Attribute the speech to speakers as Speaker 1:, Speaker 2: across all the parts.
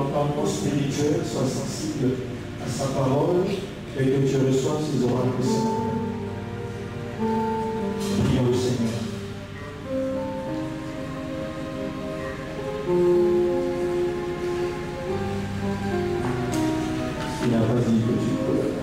Speaker 1: l'entendement spirituel soit sensible à sa parole et que tu reçoives ses oracles. Prions le Seigneur. Il n'a pas dit que tu peux le faire.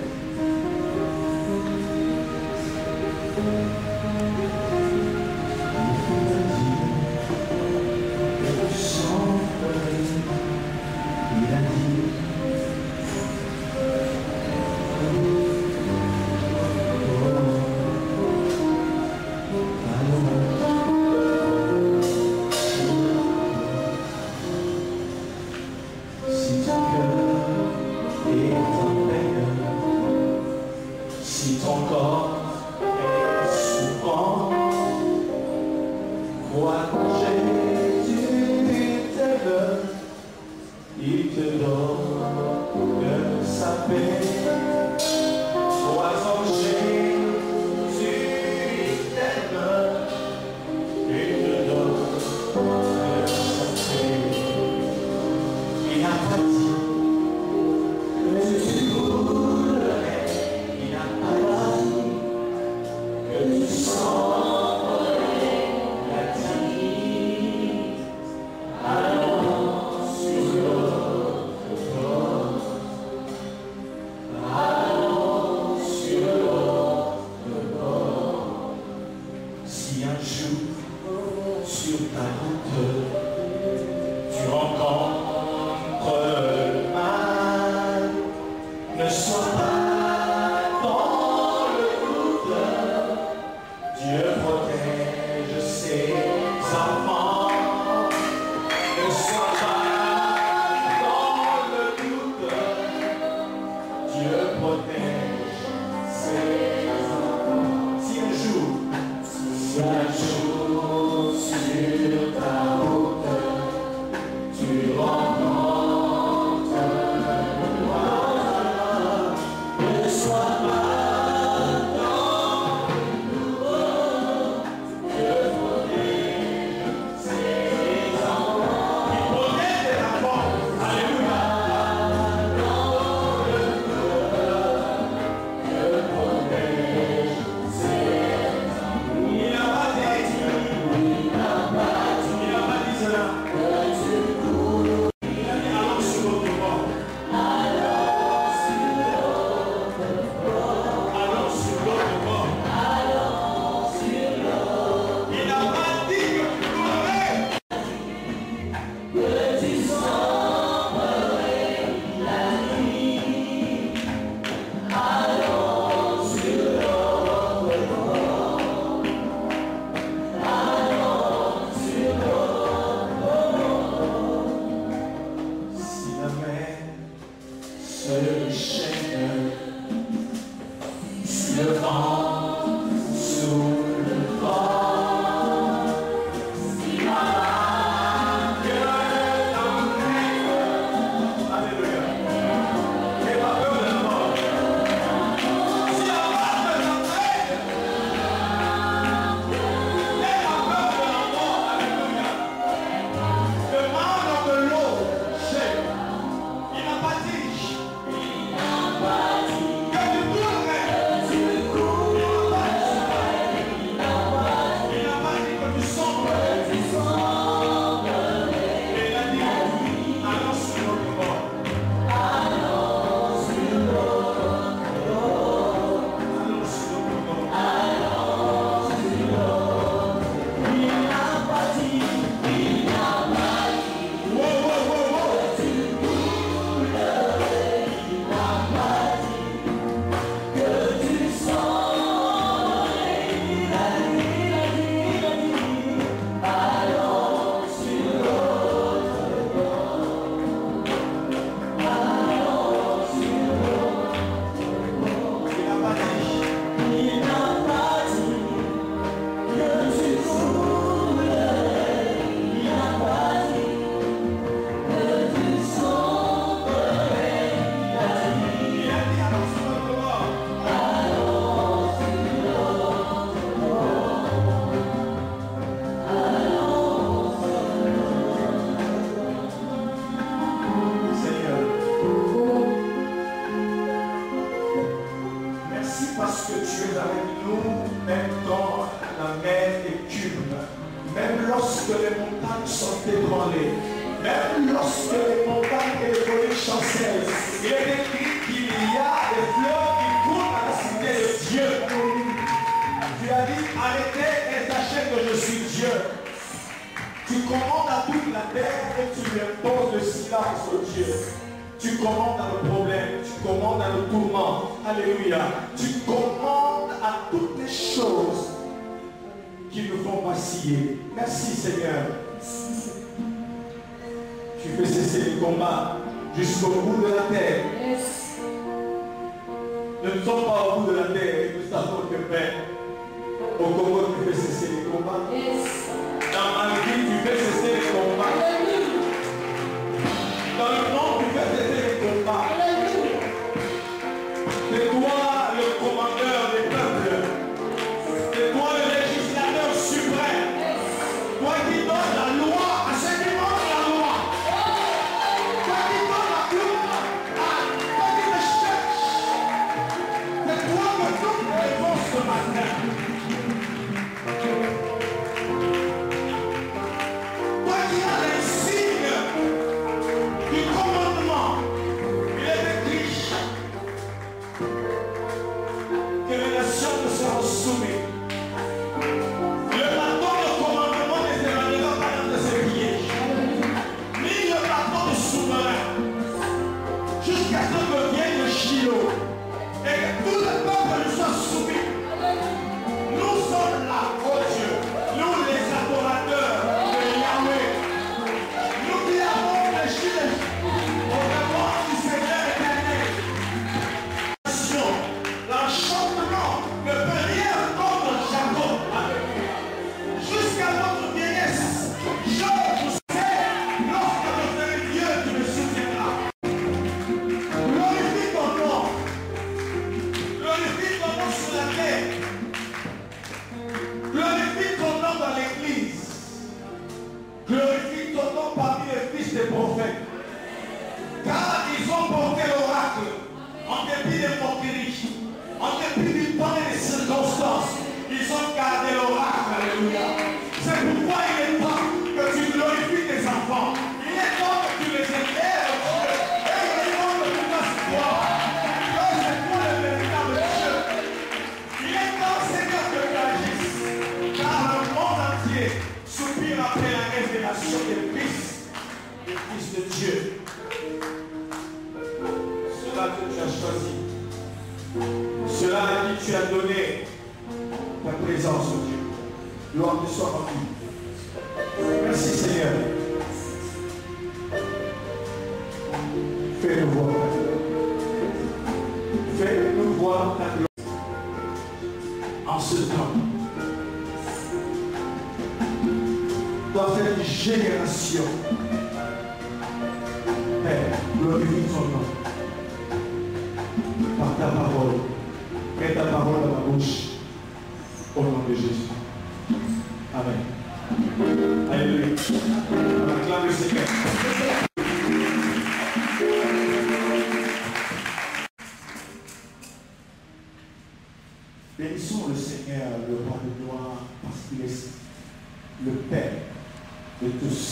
Speaker 1: lorsque les montagnes sont ébranlées, même lorsque les montagnes et les collines chancellent, il est écrit qu'il y a des fleuves qui coulent à la cité de Dieu. Tu as dit, arrêtez et sachez que je suis Dieu. Tu commandes à toute la terre et tu lui imposes le silence, oh Dieu. Tu commandes à le problème, tu commandes à le tourment. Alléluia. Tu commandes à toutes les choses qui nous font vaciller. Merci Seigneur. Tu fais cesser les combats jusqu'au bout de la terre. Nous ne sommes pas au bout de la terre et nous savons que Père, au Congo, tu fais cesser les combats. Dans ma vie, tu fais cesser les combats. Dans le monde, tu fais cesser les combats. C'est toi le commandeur des peuples. C'est toi le législateur suprême. Toi qui donnes la loi à ceux qui mangent la loi. Toi qui donnes la gloire à ceux qui te cherchent. C'est toi que nous devons ce matin. Toi qui as les signes du commandement, il est écrit que les nations te seront soumises. Le bâton de commandement ne s'éloignera pas dans de ses pieds, ni le bâton de souverain, jusqu'à ce que vienne le Shiloh et que tout le peuple lui soit soumis. Nous sommes là, oh Dieu, nous les adorateurs de Yahweh. Nous qui avons fléchi au devant du Seigneur éternel. L'enchantement ne peut rien contre Jacob. Jusqu'à notre vieillesse, je vous sais, lorsque je serai Dieu, tu me soutiendras. Glorifie ton nom. Glorifie ton nom sur la terre. Glorifie ton nom dans l'église. Glorifie ton nom parmi les fils des prophètes. Car ils ont porté l'oracle en dépit des moqueries, en dépit du temps et des circonstances. Ils ont gardé l'oracle. Alléluia. C'est pourquoi il est temps que tu glorifies tes enfants. Il est temps que tu les élèves, Dieu. Et il est temps que tu fasses croire que c'est toi le véritable Dieu. Il est temps, Seigneur, que tu agisses. Car le monde entier soupire après la révélation des fils de Dieu. Cela que tu as choisi. Cela à qui tu as donné ta présence, oh Dieu. Gloire te soit rendue. Merci Seigneur. Fais-nous voir ta gloire. Fais-nous voir ta gloire en ce temps. Dans cette génération, Père, glorifie ton nom par ta parole. Mets ta parole dans ma bouche au nom de Jésus. Amen. Alléluia. On acclame le Seigneur. Bénissons le Seigneur, le roi de gloire, parce qu'il est le Père de tous.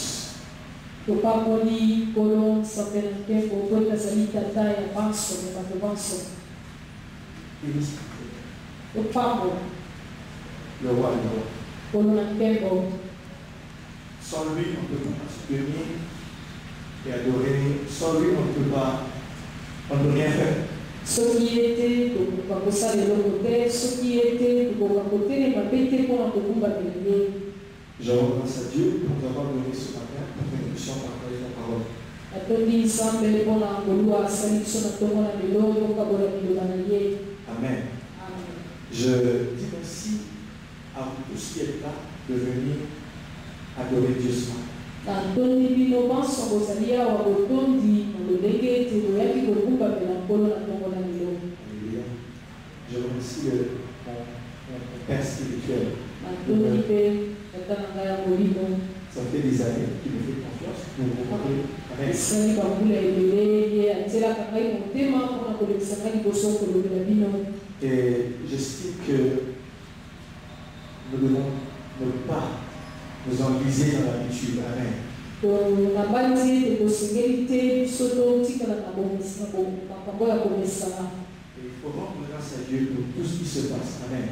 Speaker 1: Le roi de gloire. Sans lui, on ne peut pas se tenir et adorer. Sans lui, on ne peut pas, on ne peut rien faire. Je rends grâce à Dieu pour nous avoir donné ce matin pour que nous puissions partager la parole. Amen. Je dis merci à vous tous qui êtes là de venir adorer Dieu ce matin. Alléluia. Je remercie mon Père spirituel. Ça fait des années qu'il me fait confiance pour vous rencontrer. Et j'estime que nous devons ne pas nous enliser dans l'habitude. Amen. Il faut rendre grâce à Dieu pour tout ce qui se passe. Amen.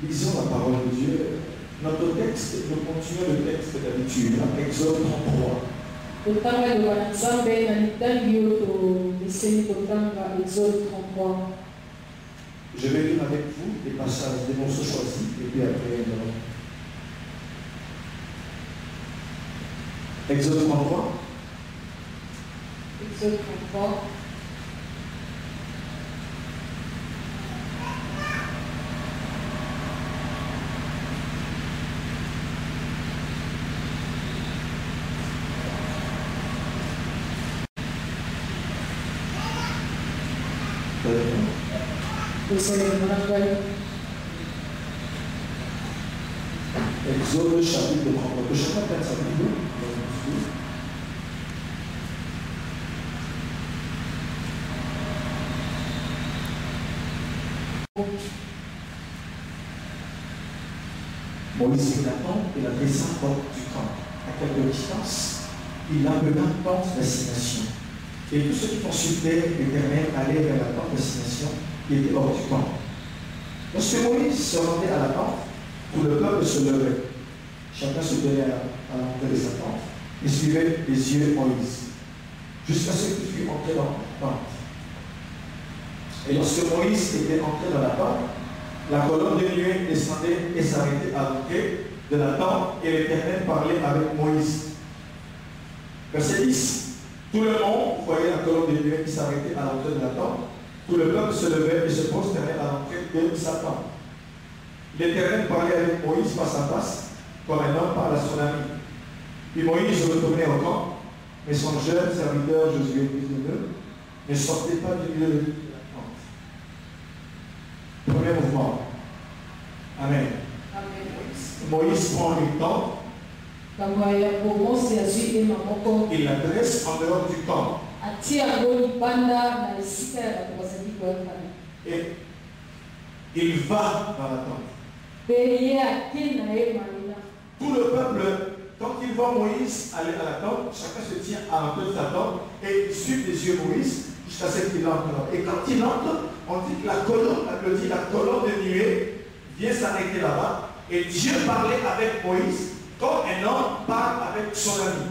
Speaker 1: Lisons la parole de Dieu. Notre texte, nous continuons le texte d'habitude, Exode 33. Je vais lire avec vous des passages, des morceaux choisis, et puis après, Exode 33.
Speaker 2: Exode 33.
Speaker 1: Exode chapitre 33. Que chacun prenne sa Bible. Moïse prit la tente et la dressa hors du camp. À quelque distance, il appela tente d'assignation. Et tous ceux qui consultaient l'Éternel allaient vers la tente d'assignation qui était hors du camp. Lorsque Moïse se rendait à la tente, tout le peuple se levait. Chacun se tenait à l'entrée de sa tente et suivait les yeux Moïse, jusqu'à ce qu'il fût entré dans la tente. Et lorsque Moïse était entré dans la tente, la colonne de nuée descendait et s'arrêtait à l'entrée de la tente, et l'Éternel parlait avec Moïse. Verset 10. Tout le monde voyait la colonne de nuée qui s'arrêtait à l'entrée de la tente. Tout le peuple se levait et se prosternait à l'entrée de sa tente. L'Éternel parlait avec Moïse face à face, comme un homme parle à son ami. Puis Moïse retournait au camp, mais son jeune serviteur Josué, fils de Nun, ne sortait pas du milieu de la tente. Premier mouvement. Amen. Moïse prend une tente. Il la dresse en dehors du camp. Et il va dans la tente. Tout le peuple, quand il voit Moïse aller à la tente, chacun se tient à l'entrée de sa tente et il suit les yeux Moïse jusqu'à ce qu'il entre. Et quand il entre, on dit que la colonne de nuée vient s'arrêter là-bas. Et Dieu parlait avec Moïse comme un homme parle avec son ami.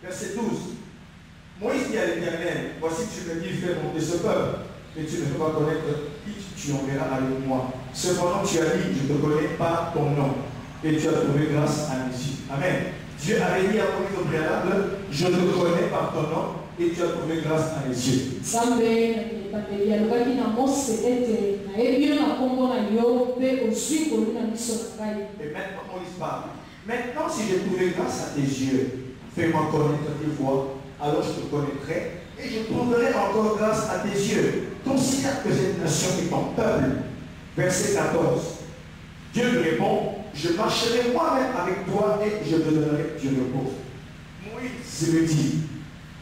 Speaker 1: Verset 12. Moïse dit à l'Éternel, voici tu me dis, fais monter ce peuple, mais tu ne peux pas connaître qui tu enverras avec moi. Cependant, tu as dit, je ne connais pas ton nom, et tu as trouvé grâce à mes yeux. Amen. Dieu avait dit à Moïse au préalable, je te connais par ton nom, et tu as trouvé grâce à mes yeux. Et maintenant, Moïse parle. Maintenant, si j'ai trouvé grâce à tes yeux, fais-moi connaître tes voix, alors je te connaîtrai, et je trouverai encore grâce à tes yeux. Considère que cette nation est ton peuple. Verset 14. Dieu lui répond, je marcherai moi-même avec toi et je te donnerai du repos. Moïse lui dit,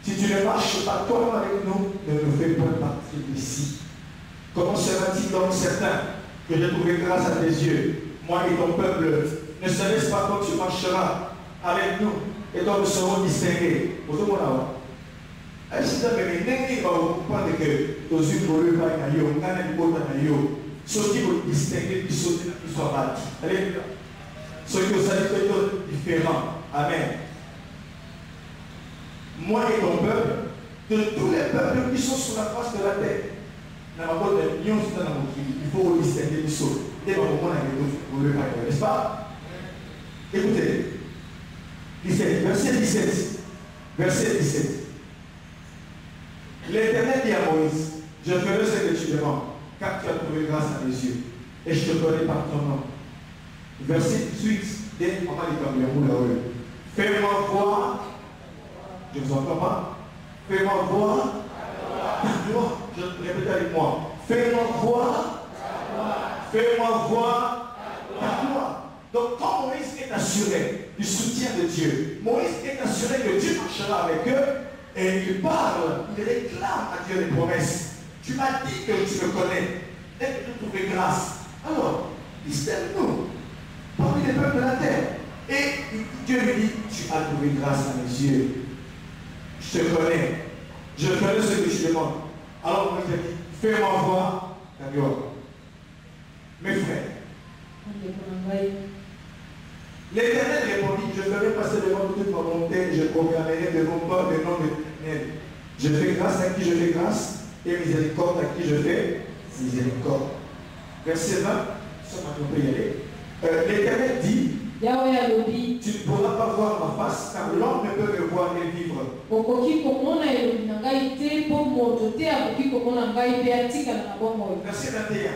Speaker 1: si tu ne marches pas toi avec nous, ne nous fais pas partir d'ici. Comment sera-t-il donc certain que j'ai trouvé grâce à tes yeux, moi et ton peuple? Ne serait-ce pas quand tu marcheras avec nous et donc nous serons distingués? Est-ce que tu vas comprendre que aux yeux pour le bail, on a un peu de ceux qui vont distinguer, qui sont bâtis. Alléluia. Ceux qui sont différents. Amen. Moi et ton peuple, de tous les peuples qui sont sur la face de la terre, il faut distinguer les choses. Dès qu'on a le bail, n'est-ce pas? Écoutez, 17, verset 17. Verset 17. L'Éternel dit à Moïse, je ferai ce que tu demandes, car tu as trouvé grâce à mes yeux, et je te connais par ton nom. Verset 18, fais-moi voir, je vous entends pas, Fais-moi voir ta gloire. Je répète avec moi. Fais-moi voir. Fais-moi voir ta gloire. Donc quand Moïse est assuré du soutien de Dieu, Moïse est assuré que Dieu marchera avec eux et il parle, il réclame à Dieu les promesses. Tu m'as dit que tu me connais. Dès que tu trouves grâce, alors, distingue-nous parmi les peuples de la terre. Et Dieu lui dit, tu as trouvé grâce à mes yeux. Je te connais. Je connais ce que tu demandes. Alors Moïse a dit, fais-moi voir ta gloire. Mes frères, l'Éternel répondit, je ferai passer devant toute ma bonté, je proclamerai devant toi le nom de l'Éternel. Je fais grâce à qui je fais grâce, et miséricorde à qui je fais miséricorde. Verset 20, ça on peut y aller. L'Éternel dit, tu ne pourras pas voir ma face, car l'homme ne peut me voir et vivre. Verset 21.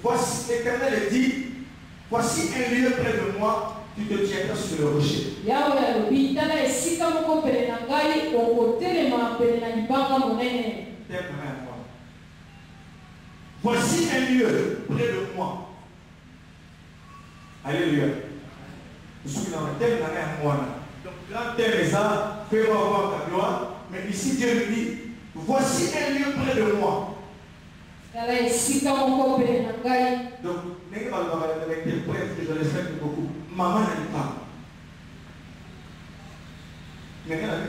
Speaker 1: Voici, l'Éternel dit, voici un lieu près de moi, tu te tiendras sur le rocher. Voici un lieu près de moi. Alléluia. Je suis dans le thème d'un moine. Donc, là, thème est ça, fais-moi voir ta gloire. Mais ici, Dieu lui dit, voici un lieu près de moi. Donc, avec tes preuves que je respecte beaucoup, maman n'a pas. Mais elle a dit,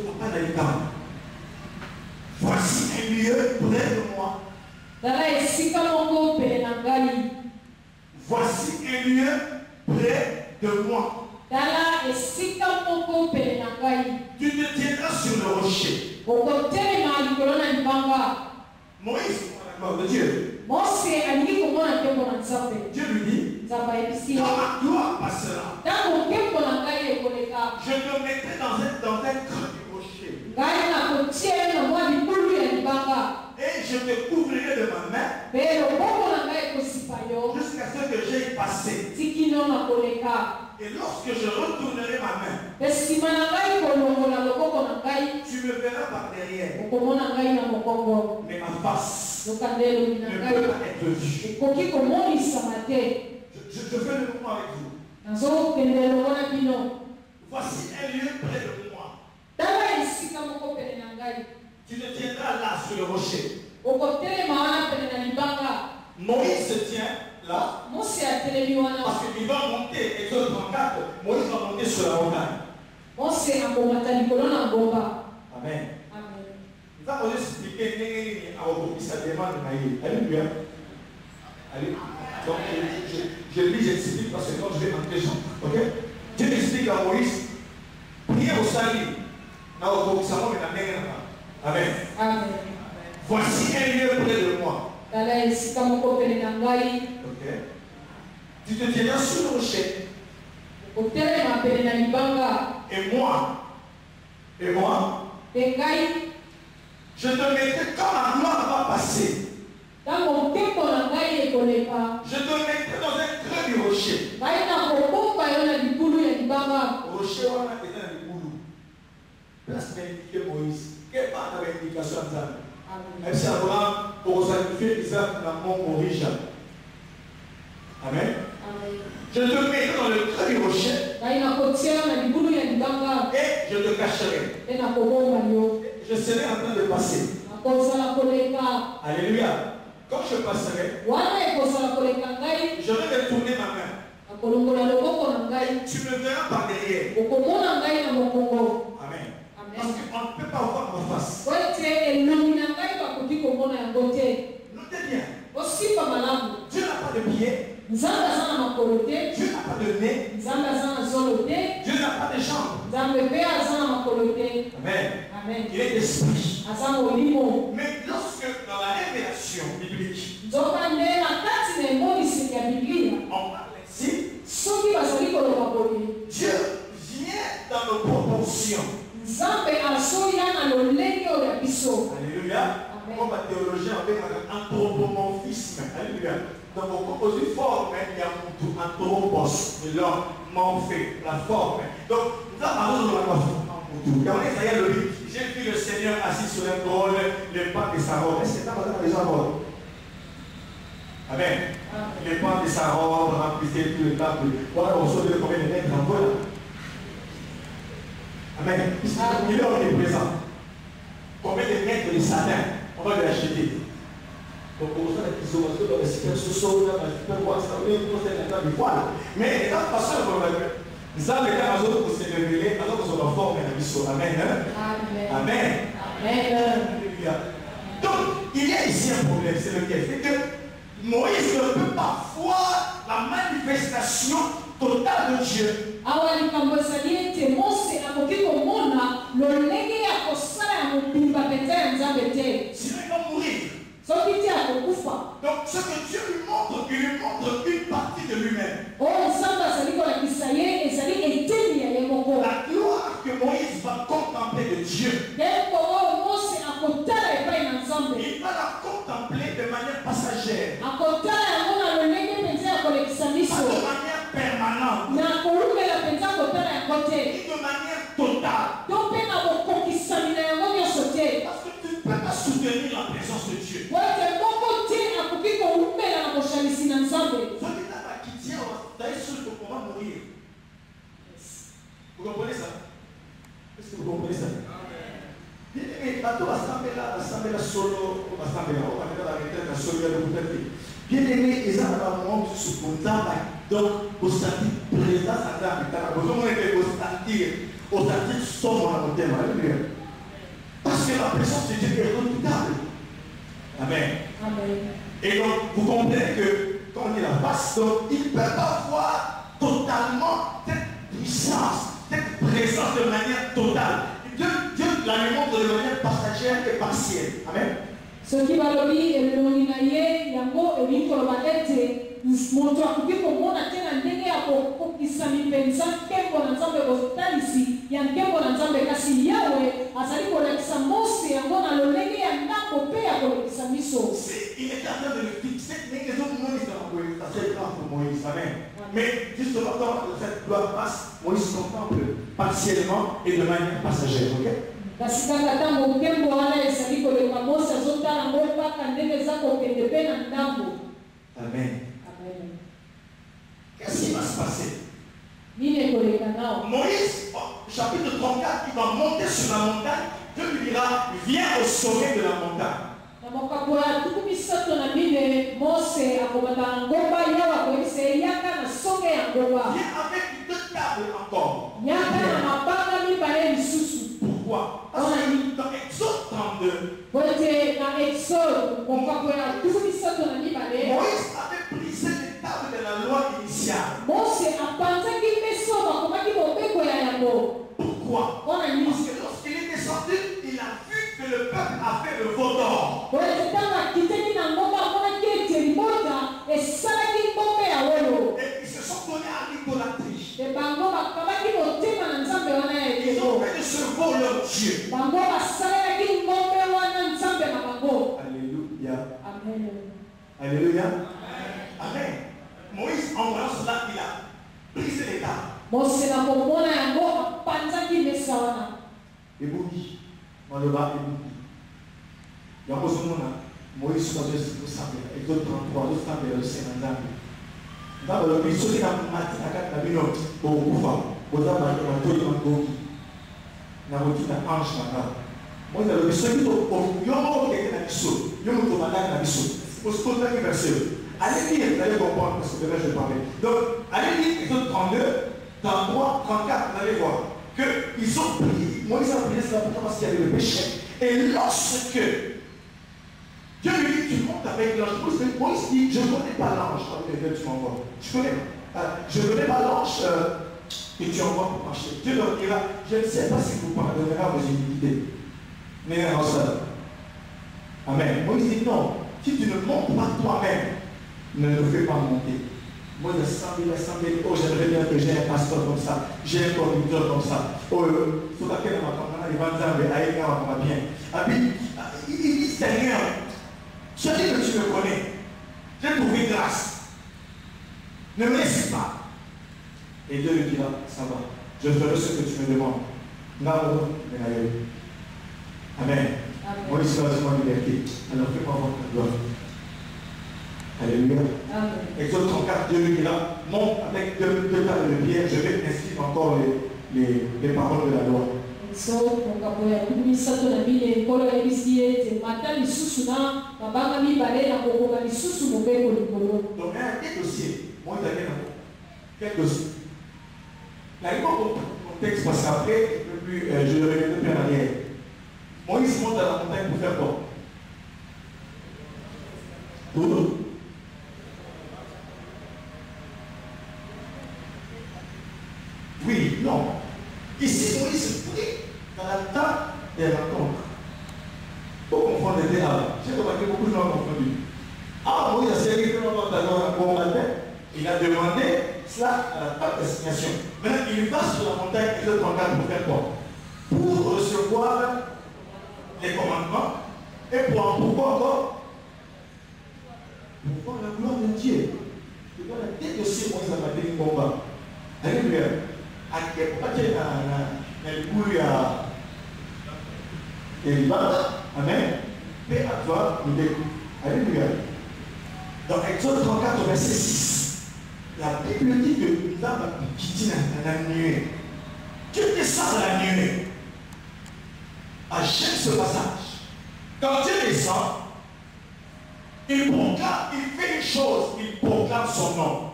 Speaker 1: papa n'a pas. Voici un lieu près de moi. Voici un lieu près de moi. Tu te tiendras sur le rocher. Moïse, pour la gloire de Dieu. Dieu lui dit, quand ma gloire passera, je te mettrai dans un creux du rocher. Et je te couvrirai de ma main jusqu'à ce que j'aie passé. Et lorsque je retournerai ma main, tu me verras par derrière. Mais ma face ne peut pas être vue. Je fais le mouvement avec vous. Voici un lieu près de moi. Tu te tiendras là sur le rocher. Moïse se tient là. Parce qu'il va monter. Exode 34. Moïse va monter sur la montagne. Amen. Nous allons expliquer ça demande de Alléluia. Donc je lis, j'explique parce que quand je vais entrer, ok? Dieu explique à Moïse, priez au salut. Amen. Voici un lieu près de moi. Ok. Tu te tiendras sur le rocher. Et moi, je te mettrai quand la gloire va passer. Je te mettrai dans un creux du rocher. Rocher, on a été dans le boulot. Place d'indiquer Moïse. Quelle part de l'indication de ça? Même si Abraham, pour sacrifier Isaac dans mon origine. Amen. Je te mettrai dans le creux du rocher. Et je te cacherai. Je serai en train de passer. Alléluia. Quand je passerai, je vais retourner ma main. Tu me verras par derrière. Amen. Parce qu'on ne peut pas voir ma face. Notez bien. Dieu n'a pas de pied. Dieu n'a pas de nez. Dieu n'a pas de jambes. Amen. Il est esprit. Mais lorsque dans la révélation biblique, on parle ainsi, Dieu vient dans nos proportions. Alléluia. Comme la théologie en anthropomorphisme. Alléluia. Donc on compose une forme, il y a un anthropos, l'homme, morphé, la forme. Donc nous avons de la forme. tout. Dans Isaïe, j'ai vu le Seigneur assis sur un trône, les pas de sa robe. Est-ce que c'est pas dans les robe? Amen. Les pas de sa robe remplissaient tout le temple. Voilà, on sauve combien de mètres en vol. Amen. Il est omniprésent. Combien de mètres de Satan? On va l'acheter. Donc, on va dire qu'ils ont dans les systèmes sociaux, mais étant passé au problème, nous avons été à nous pour se révéler, à nous pour forme la mission. Amen. Amen. Amen. Donc, il y a ici un problème, c'est lequel? C'est que Moïse ne peut pas voir la manifestation totale de Dieu.
Speaker 2: Awali kambosalite Mose akokiko mona lolenge ya kosala ya mobimba pete ya nzambe te.
Speaker 1: Sinon il va mourir.
Speaker 2: Soki te akokufa.
Speaker 1: Donc ce que Dieu lui montre, il lui montre une partie de lui-même.
Speaker 2: Oh nzambe azali kolakisa ye ezali eteni ya ye moko.
Speaker 1: La gloire que Moïse va contempler de Dieu.
Speaker 2: Ndeko oyo Mose akotala epai na nzambe.
Speaker 1: Il va la contempler de manière passagère.
Speaker 2: Akotala yango na lolenge mpenza ya kolekisa miso.
Speaker 1: Pas de manière permanente.
Speaker 2: Na kolumela mpenza kotala yango te.
Speaker 1: Et de manière totale.
Speaker 2: To mpe na bokokisami na yango nyonso te.
Speaker 1: Parce que tu ne peux pas soutenir la présence de Dieu.
Speaker 2: Wete moko te akoki kolumela na boshalisi na nzambe.
Speaker 1: On va mourir. Vous comprenez ça? Est-ce que vous comprenez ça? Bien-aimé, bateau assemblée la solo, assemblée la retraite, la solo, bien-aimé, ils ont un moment qui se comptable, donc, au statut présence à la vous avez au statut sombre à mon thème, alléluia. Parce que la présence de Dieu est redoutable. Amen. Amen. Et donc, vous comprenez que, quand on dit la face, donc, il ne peut pas voir totalement cette puissance, cette présence de manière totale. Dieu la lui montre de manière passagère et partielle. Amen.
Speaker 2: Ce qui va le dire, elongi na ye yango elingi koloba ete moto akoki komona te na ndenge ya kokokisa mipenza nkembo na nzambe botalisi ya nkembo na nzambe kasi yawe azali kolekisa Mose yango na lolenge ya ndako mpe ya kolekisa miso.
Speaker 1: Il est en train de le fixer, mais les autres Moïse ça c'est grave pour Moïse. Amen. Mais justement quand cette gloire passe, Moïse contemple partiellement et de manière passagère. Ok?
Speaker 2: Kasi kaka ntango nkembo wana ezali koleka Mose azotala ngo kaka ndenge eza kokende mpe na ndambo.
Speaker 1: Amen.
Speaker 2: Amen.
Speaker 1: Qu'est-ce qui va se passer?
Speaker 2: Nini koleka nao?
Speaker 1: Moïse, chapitre 34, il va monter sur la montagne. Dieu lui dira, viens au sommet de la montagne.
Speaker 2: Na mokapo ya tuku misato na mine Mose akomata ngomba yawa koyebisa yaka na songe ya ngomba.
Speaker 1: Viens avec 2 tables encore.
Speaker 2: Yaka na mabanga mibale lisusu.
Speaker 1: Pourquoi? Parce que dans Exode 32, Moïse avait brisé les tables de la loi initiale. Pourquoi? Parce que lorsqu'il est descendu, il a vu que le peuple a fait le veau d'or. Et ils se sont donnés à l'idolâtrie. Ils ont fait de ce veau leur Dieu. Alléluia.
Speaker 2: Amen.
Speaker 1: Alléluia. Amen. Moïse, en voyant cela, il a brisé les tables. Eboui. Maloba eboui. Yakozomona. Moïse soit de sambe. Exode 33. De sambe le Sénat. Dans le biseau qui a maté à 4 minutes pour pouvoir. Vous avez un peu de temps. Na moti na ange na nga. Moi le biso qui au yomo qui na biso. Yomo to malade na biso. Au sport là qui verset. Allez lire, vous allez comprendre parce que là je vais parler. Donc, allez lire Exode 32, 33, 34, vous allez voir que ils ont prié. Moïse a prié cela parce qu'il y avait le péché. Et lorsque Dieu lui dit, tu montes avec l'ange. Moïse dit, je ne connais pas l'ange. Tu m'envoies. Je ne connais pas l'ange. Et tu envoies pour marcher. Dieu leur dira, je ne sais pas si vous pardonnerez à vos iniquités. Mais non, ça. Amen. Moïse dit non, si tu ne montes pas toi-même, ne le fais pas monter. Moïse a semblé, oh j'aimerais bien que j'ai un pasteur comme ça, j'ai un conducteur comme ça. Oh, il faut que quelqu'un m'a bien. Il dit, Seigneur, celui que tu me connais, j'ai trouvé grâce. Ne me laisse pas. Et Dieu lui dira, ça va, je ferai ce que tu me demandes. Amen. Moïse va se liberté. Alors fais-moi voir ta gloire. Alléluia. Exode 34, Dieu lui dira, monte avec deux tables de pierre, je vais inscrire encore les paroles de la loi. Donc, quel dossier? Moi, quel dossier? Là, il faut mon texte parce qu'après, je le reviens plus en arrière. Moïse monte à la montagne pour faire quoi? Pour oui, non. Ici, Moïse prie dans la table des rencontres. Pour confondre les deux. J'ai remarqué beaucoup de gens confondus. Ah, Moïse a servi que l'on a un bon matin. Il a demandé cela à la table d'assignation. Maintenant, il va sur la montagne et le regarde pour faire quoi? Pour recevoir les commandements et pourquoi encore? Pour voir la gloire de Dieu. Il doit la tête aussi, Moïse a battu un combat. Alléluia. À quel point il y a le couille à Amen. Paix à toi, nous découvre. Alléluia. Dans Exode 34, verset 6, la Bible dit que nous avons qui dit dans la nuée. Tu descends dans la nuée. Ah, j'aime ce passage. Quand Dieu descend, il proclame, il fait une chose, il proclame son nom.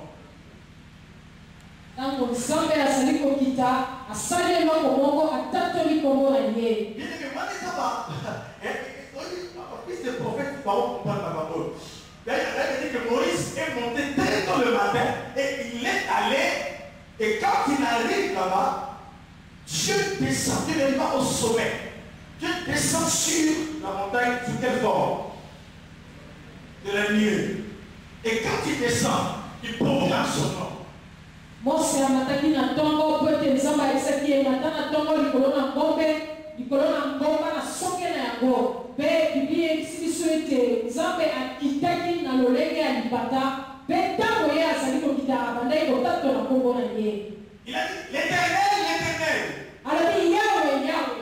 Speaker 2: Tango nzambe azali kokita asali eloko moko atatoli kombo na ye.
Speaker 1: Fils de prophète, parole comprendre ma parole. D'ailleurs, il dit que Moïse est monté très tôt le matin et il est allé. Et quand il arrive là-bas, Dieu descend, Dieu n'est pas au sommet. Dieu descend sur la montagne, sous quelle forme? De la nuée. Et quand il descend, il proclame son nom.
Speaker 2: Mose amataki na tongo po ete nzambe ayesaki ye mata na tongo likolo na ngomba na soke na yango mpe biblia eyebisi biso ete nzambe akitaki na lolenge ya lipata mpe ntango ye azali kokita abandaki kotatola nkombo na ye.
Speaker 1: Il a dit l'Éternel, l'Éternel.
Speaker 2: alobi yawe yawe.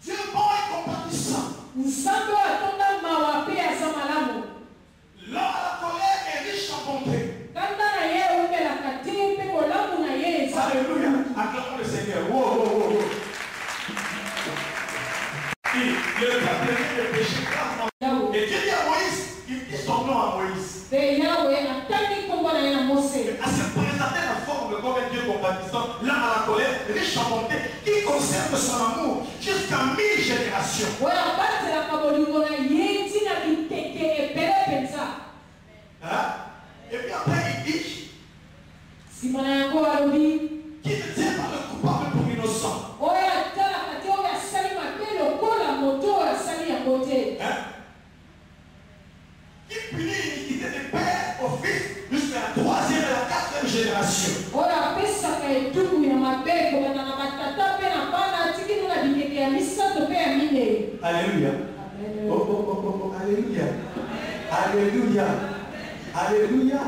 Speaker 1: Dieu bon et compatissant.
Speaker 2: Nzambe oyo atonda mawa mpe aza malamu.
Speaker 1: L'homme à la colère est riche en bonté. Alléluia. Acclamons le Seigneur. Wow, wow, wow, wow. Le pardonner le péché grave. Et Dieu dit à Moïse, il dit son nom à Moïse. À se présenter la forme de comme un Dieu compatissant, l'homme à la colère, riche en bonté, qui conserve son amour jusqu'à 1000 générations. Hein? Et puis après il dit qui ne tient pas le coupable pour innocent. Hein? Qui punit l'iniquité des pères au fils jusqu'à la 3e et la 4e génération. Alléluia. Oh, alléluia. Alléluia. Alléluia.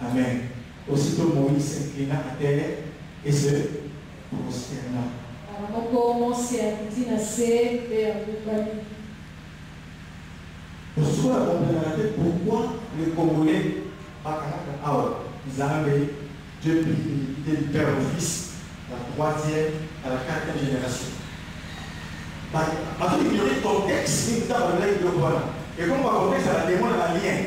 Speaker 1: Amen. Aussitôt Moïse s'inclina à terre et se prosterna. Pour cela, pourquoi les Congolais, Dieu prie l'unité du Père au Fils, la 3e à la 4e génération. Parce qu'il y a des contextes qui nous avons de voilà. Et comme on va contexte à la démon de la lien.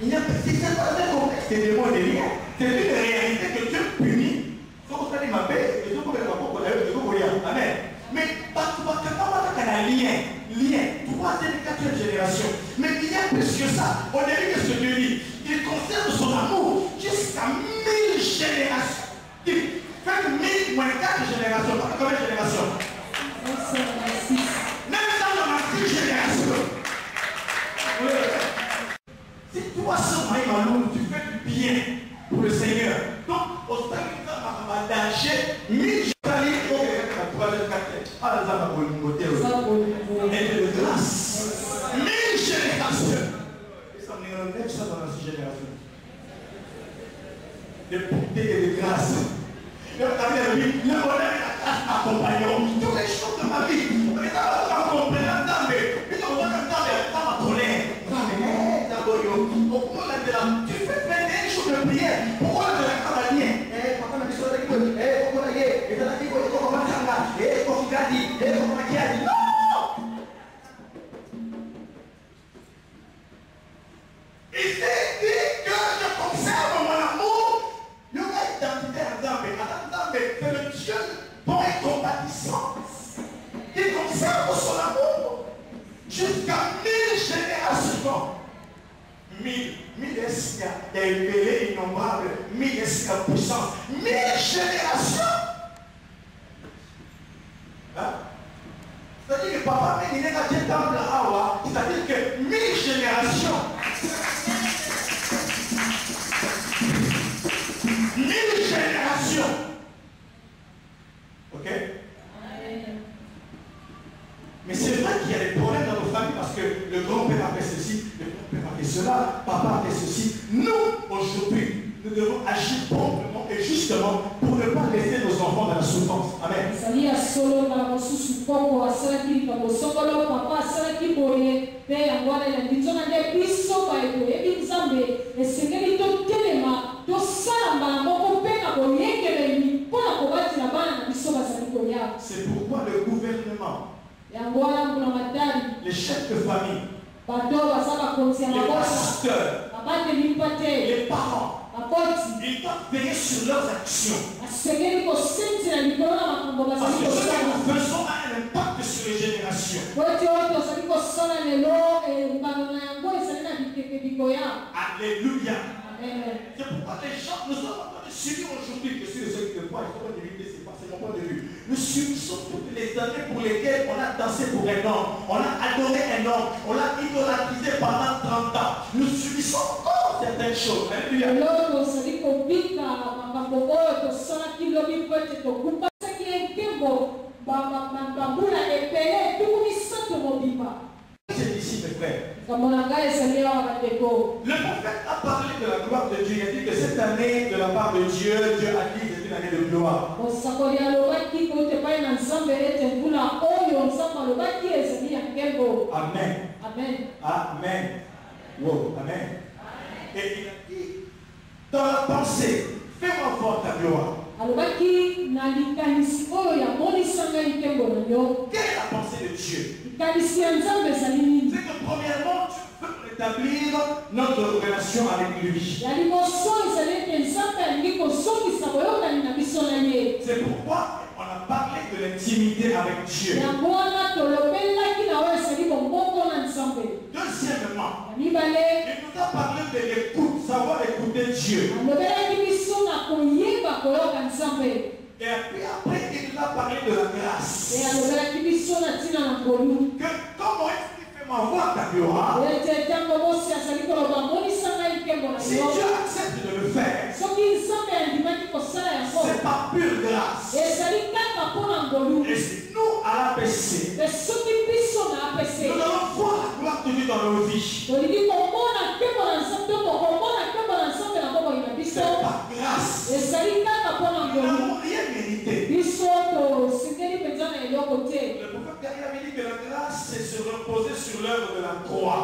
Speaker 1: Il n'y a pas de contexte des démons et des liens. C'est une réalité que Dieu punit. Sauf que ça m'a fait, et tout le monde a Amen. Mais pas un lien. Lien, 3e et 4e génération. Mais il y a plus que ça. Au début, qu'est-ce que Dieu dit? Il conserve son amour jusqu'à 1000 générations. Il fait 1000 moins 4 générations. Pas combien de générations? Même dans la 6 générations. Si toi seulement Malou, tu fais du bien pour le Seigneur. Donc, au stade de danger, 1000 générations. Ah, les hommes ont une beauté. Et de grâce. 1000 générations. Et ça me relève ça dans la 6 générations. de bonté et de grâce. Le bonheur et la grâce m'accompagneront tous les jours de ma vie. Mais ça va comprendre mais tu fais plein de choses de prière. Pourquoi de la campagne? Papa m'a dit ça, non! Il s'est dit que je conserve mon amour. Le gars identitaire c'est le Dieu bon et compatissant qui conserve son amour jusqu'à 1000 générations. 1000 est-ce qu'il y a une mêlée innombrable, 1000 est-ce qu'il y a puissance, 1000 générations. Hein? C'est-à-dire que papa, il n'est pas temple à Awa, c'est-à-dire que 1000 générations. 1000 générations. Ok? Mais c'est vrai qu'il y a des problèmes dans nos familles parce que le grand-père a fait ceci, le grand-père a fait cela, papa a fait ceci. Nous, aujourd'hui, nous devons agir proprement et justement pour ne pas laisser nos enfants dans la souffrance. Amen. C'est pourquoi le gouvernement, les chefs de famille, les pasteurs, les parents, ils doivent veiller sur leurs actions. Parce que ce que nous faisons a un impact sur les générations. Alléluia. C'est pourquoi les gens nous ont suivi aujourd'hui, que si ceux qui le voient, il faut éviter, c'est mon point de vue. Nous subissons toutes les années pour lesquelles on a dansé pour un homme, on a adoré un homme, on l'a idolâtrisé pendant 30 ans. Nous subissons encore certaines choses. Alléluia. C'est ici, mes frères. Le prophète a parlé de la gloire de Dieu. Il a dit que cette année, de la part de Dieu, Dieu a dit que c'est une année de gloire. Amen. Amen. Amen. Wow. Amen. Et il a dit, dans la pensée, fais-moi voir ta gloire. Quelle est la pensée de Dieu? C'est que premièrement, tu peux rétablir notre relation avec lui. C'est pourquoi on a parlé de l'intimité avec Dieu. Deuxièmement, il nous a parlé de l'écoute, savoir écouter Dieu. Et puis après, il nous a parlé de la grâce. Que comment est-ce qu'il fait m'avoir ta gloire? Si Dieu accepte de le faire, c'est par pure grâce. Et si nous, à l'APC, nous allons voir la gloire de Dieu dans nos vies. C'est par grâce. Nous n'avons rien mérité. Le prophète avait dit que la grâce, c'est se reposer sur l'œuvre de la croix.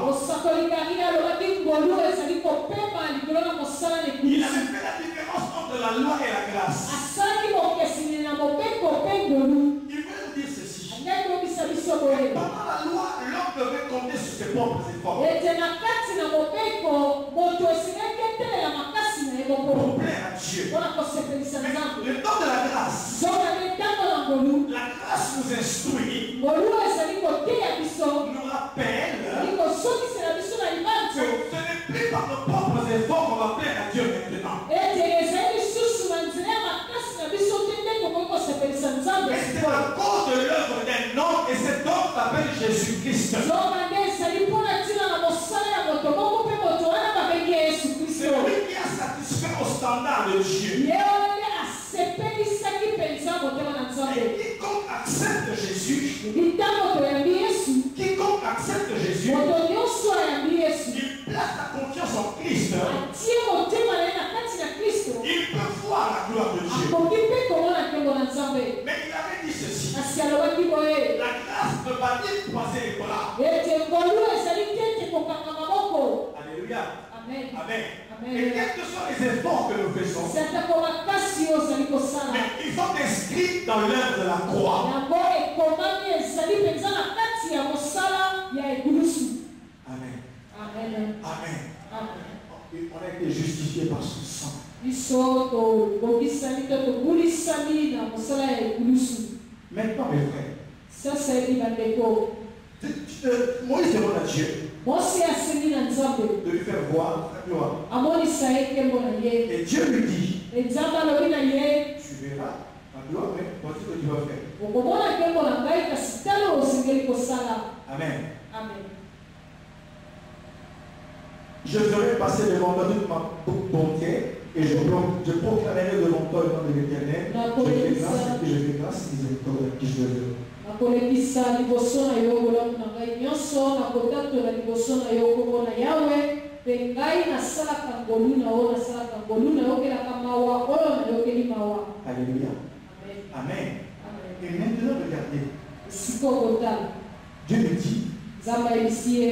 Speaker 1: Il avait fait la différence entre la loi et la grâce. Il veut nous dire ceci. Pendant la loi, l'homme devait compter sur ses propres efforts. Pour plaire à Dieu. Mais le temps de la grâce, la grâce nous instruit, nous rappelle que ce n'est plus par nos propres efforts qu'on va plaire à Dieu maintenant. Mais c'est à cause de l'œuvre d'un homme et cet homme s'appelle Jésus-Christ. C'est lui qui a satisfait au standard de Dieu. Et quiconque accepte Jésus, il place sa confiance en Christ. Il peut gloire de Dieu. Mais il avait dit ceci. La grâce ne va pas croiser les bras. Alléluia.
Speaker 2: Amen.
Speaker 1: Amen.
Speaker 2: Amen.
Speaker 1: Et quels que soient les efforts que nous faisons, mais ils sont inscrits dans l'œuvre de la croix. Amen.
Speaker 2: Amen.
Speaker 1: Amen. On a été justifiés par son sang. Maintenant, mes frères, Moïse demande à Dieu de lui faire voir la gloire. Et Dieu lui dit, tu verras la gloire, mais voici ce que tu vas faire. Amen.
Speaker 2: Amen.
Speaker 1: Je ferai passer devant toi toute ma bonté et je proclamerai devant toi le nom de l'Éternel. Je fais grâce et miséricorde à qui je veux.
Speaker 2: Nakolekisa liboso na yo bolamu na ngai nyonso nakotatola liboso na yo kombo na Yawe mpe ngai nasalaka ngolu na yo nasalaka ngolu nayokelaka mawa oyo nayokeli mawa.
Speaker 1: Alléluia. Amen. Et maintenant regardez.
Speaker 2: Esika okotala
Speaker 1: Dieu me dit,
Speaker 2: Nzambe ayebisi ye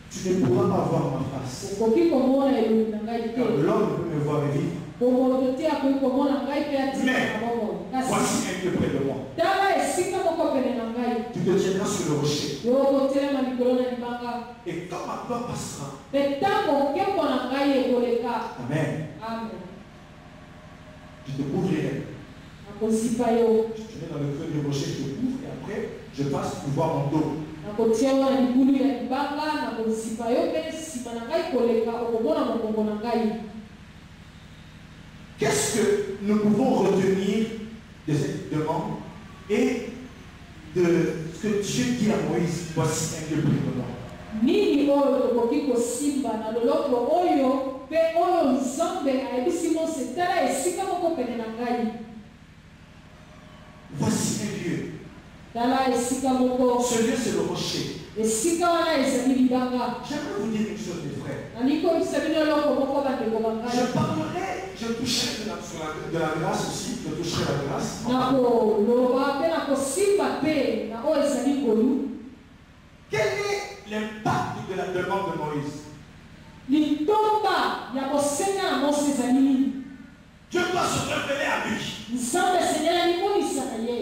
Speaker 1: tu ne pourras pas voir ma face.
Speaker 2: okoki komona elongi na ngai te.
Speaker 1: L'homme peut me voir et vivre.
Speaker 2: Bomoto te akoki komona ngai mpe atika na bomoi.
Speaker 1: Voici un Dieu près de moi.
Speaker 2: Tala esika moko pene na ngai.
Speaker 1: Tu te tiendras sur le rocher.
Speaker 2: Yo okotelema likolo na libanga.
Speaker 1: Et quand ma gloire passera,
Speaker 2: mpe ntango nkembo na ngai ekoleka.
Speaker 1: Amen.
Speaker 2: Amen.
Speaker 1: Je te couvrirai.
Speaker 2: Nakozipa yo.
Speaker 1: Je te mets dans le creux du rocher, je te couvre et après, je passe pour voir mon dos.
Speaker 2: Nakotia yo na libulu ya libanga, nakozipa yo mpe nsima na ngai koleka okomona mokongo na ngai.
Speaker 1: Qu'est-ce que nous pouvons retenir de cette demande et de ce que Dieu dit à Moïse? Voici un Dieu près de moi.
Speaker 2: Nini oyo tokoki kosimba na loloko oyo mpe oyo Nzambe ayebisi Mose tala esika moko pene na ngai.
Speaker 1: Voici un Dieu.
Speaker 2: Tala esika moko.
Speaker 1: Ce Dieu, c'est le rocher.
Speaker 2: Esika wana ezali libanga.
Speaker 1: J'aimerais vous dire une chose, mes frères.
Speaker 2: Nakoyebisa bino eloko moko bandeko ba ngai.
Speaker 1: Je parlerai, je toucherai de la grâce aussi, je toucherai la grâce.
Speaker 2: Nakoloba mpe nakosimba mpe na oyo ezali ngolu.
Speaker 1: Quel est l'impact de la demande de Moïse?
Speaker 2: Litomba ya kosenga na Mose ezali nini?
Speaker 1: Dieu doit se révéler à lui.
Speaker 2: Nzambe asenga limonisa na ye.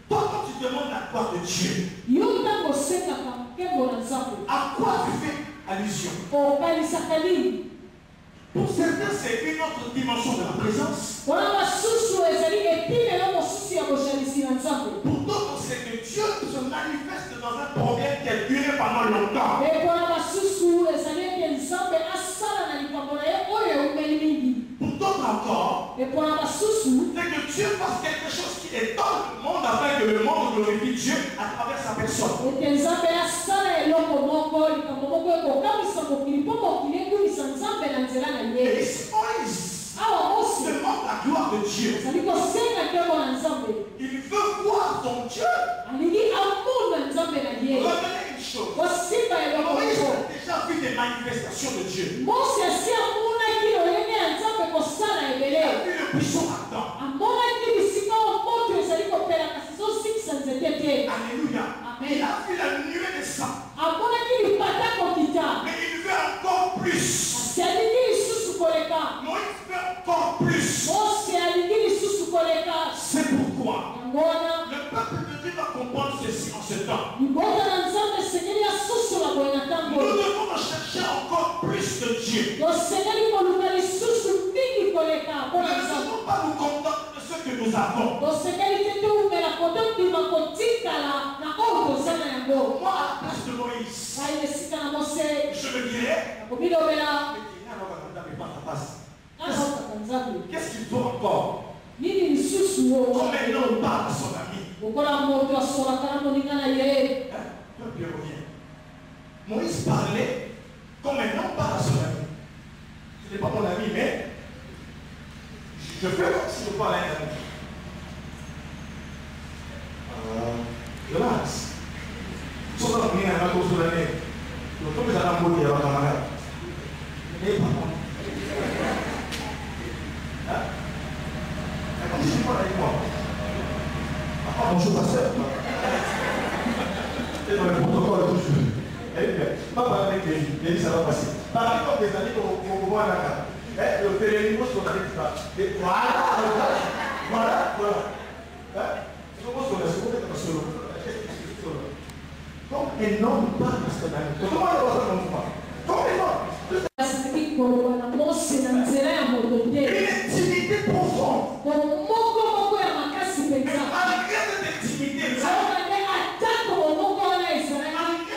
Speaker 1: Toi, quand tu demandes la gloire de Dieu,
Speaker 2: yo ntango osengaka nkembo na Nzambe,
Speaker 1: à quoi tu fais allusion?
Speaker 2: okalisaka nini?
Speaker 1: Pour certains, c'est une autre dimension de la présence.
Speaker 2: Wana basusu ezali epimelo mosusu ya kojalisi na Nzambe.
Speaker 1: Pour d'autres, c'est que Dieu se manifeste dans un problème qui a duré pendant longtemps.
Speaker 2: Et wana basusu ezali ete Nzambe asala na likambo na ye oyo eumeli mingi.
Speaker 1: Pour d'autres encore,
Speaker 2: et wana basusu
Speaker 1: c'est que Dieu fasse quelque chose qui étonne le monde afin que le monde glorifie Dieu à travers sa personne.
Speaker 2: ete Nzambe asala eloko moko likambo moko ekokamwisa mokili mpo mokili ekumisa Nzambe na nzela na ye.
Speaker 1: Et ici, Moïse
Speaker 2: awa Mose
Speaker 1: demande la gloire de Dieu.
Speaker 2: azali kosenga nkembo na Nzambe.
Speaker 1: Il veut voir son Dieu.
Speaker 2: alingi amona Nzambe na ye.
Speaker 1: Retenez une chose.
Speaker 2: kosimba eloko
Speaker 1: Moïse
Speaker 2: moko.
Speaker 1: a déjà vu des manifestations de Dieu.
Speaker 2: Mose asi amonaki lolenge ya Nzambe kosala
Speaker 1: Il
Speaker 2: ebele.
Speaker 1: a vu le buisson ardent.
Speaker 2: amonaki bisika oyo moto ezali kopela kasi ezozikisa nzete te.
Speaker 1: Alléluia.
Speaker 2: Amen.
Speaker 1: Il a vu la nuée de sang.
Speaker 2: amonaki lipata kokita.
Speaker 1: Mais il veut encore plus.
Speaker 2: kasi alingi lisusu koleka.
Speaker 1: Moïse veut encore plus.
Speaker 2: Mose alingi lisusu koleka.
Speaker 1: C'est pourquoi
Speaker 2: yango wana
Speaker 1: le peuple de Dieu va comprendre ceci en ce temps.
Speaker 2: libota na Nzambe esengeli asusola boye na ntango.
Speaker 1: Nous devons rechercher encore plus de Dieu.
Speaker 2: tosengeli koluka lisusu mingi koleka
Speaker 1: Nous
Speaker 2: mpona
Speaker 1: ne
Speaker 2: Nzambe.
Speaker 1: devons pas nous contenter de ce que nous avons.
Speaker 2: tosengeli te toumela kotondima kotikala na oyo toza na yango.
Speaker 1: Moi, à la place de Moïse,
Speaker 2: ngai esika na Mose
Speaker 1: je me dirais,
Speaker 2: nakomilobela naokaka Nzambe.
Speaker 1: qu'est-ce qu'il faut encore?
Speaker 2: nini lisusu
Speaker 1: Comme un homme parle à son ami.
Speaker 2: lokola moto asolaka na moninga na ye.
Speaker 1: Peuple revient. Moïse parlait comme un homme parle à son ami. Ce n'est pas mon ami, mais je fais comme si je parlais à un ami. Relax. Sono la mia una cosa da me. Non come sarà un po' di roba magari. E poi Bonjour pasteur. C'est dans le protocole toujours. Pas parler avec les filles, ça va passer. Parler comme des amis au pouvoir là. Le péréniveau sur la liste. Voilà. Donc un homme parle à son ami. Comment il va faire mon frère? Comment il va? Une intimité profonde. Mais malgré cette intimité, malgré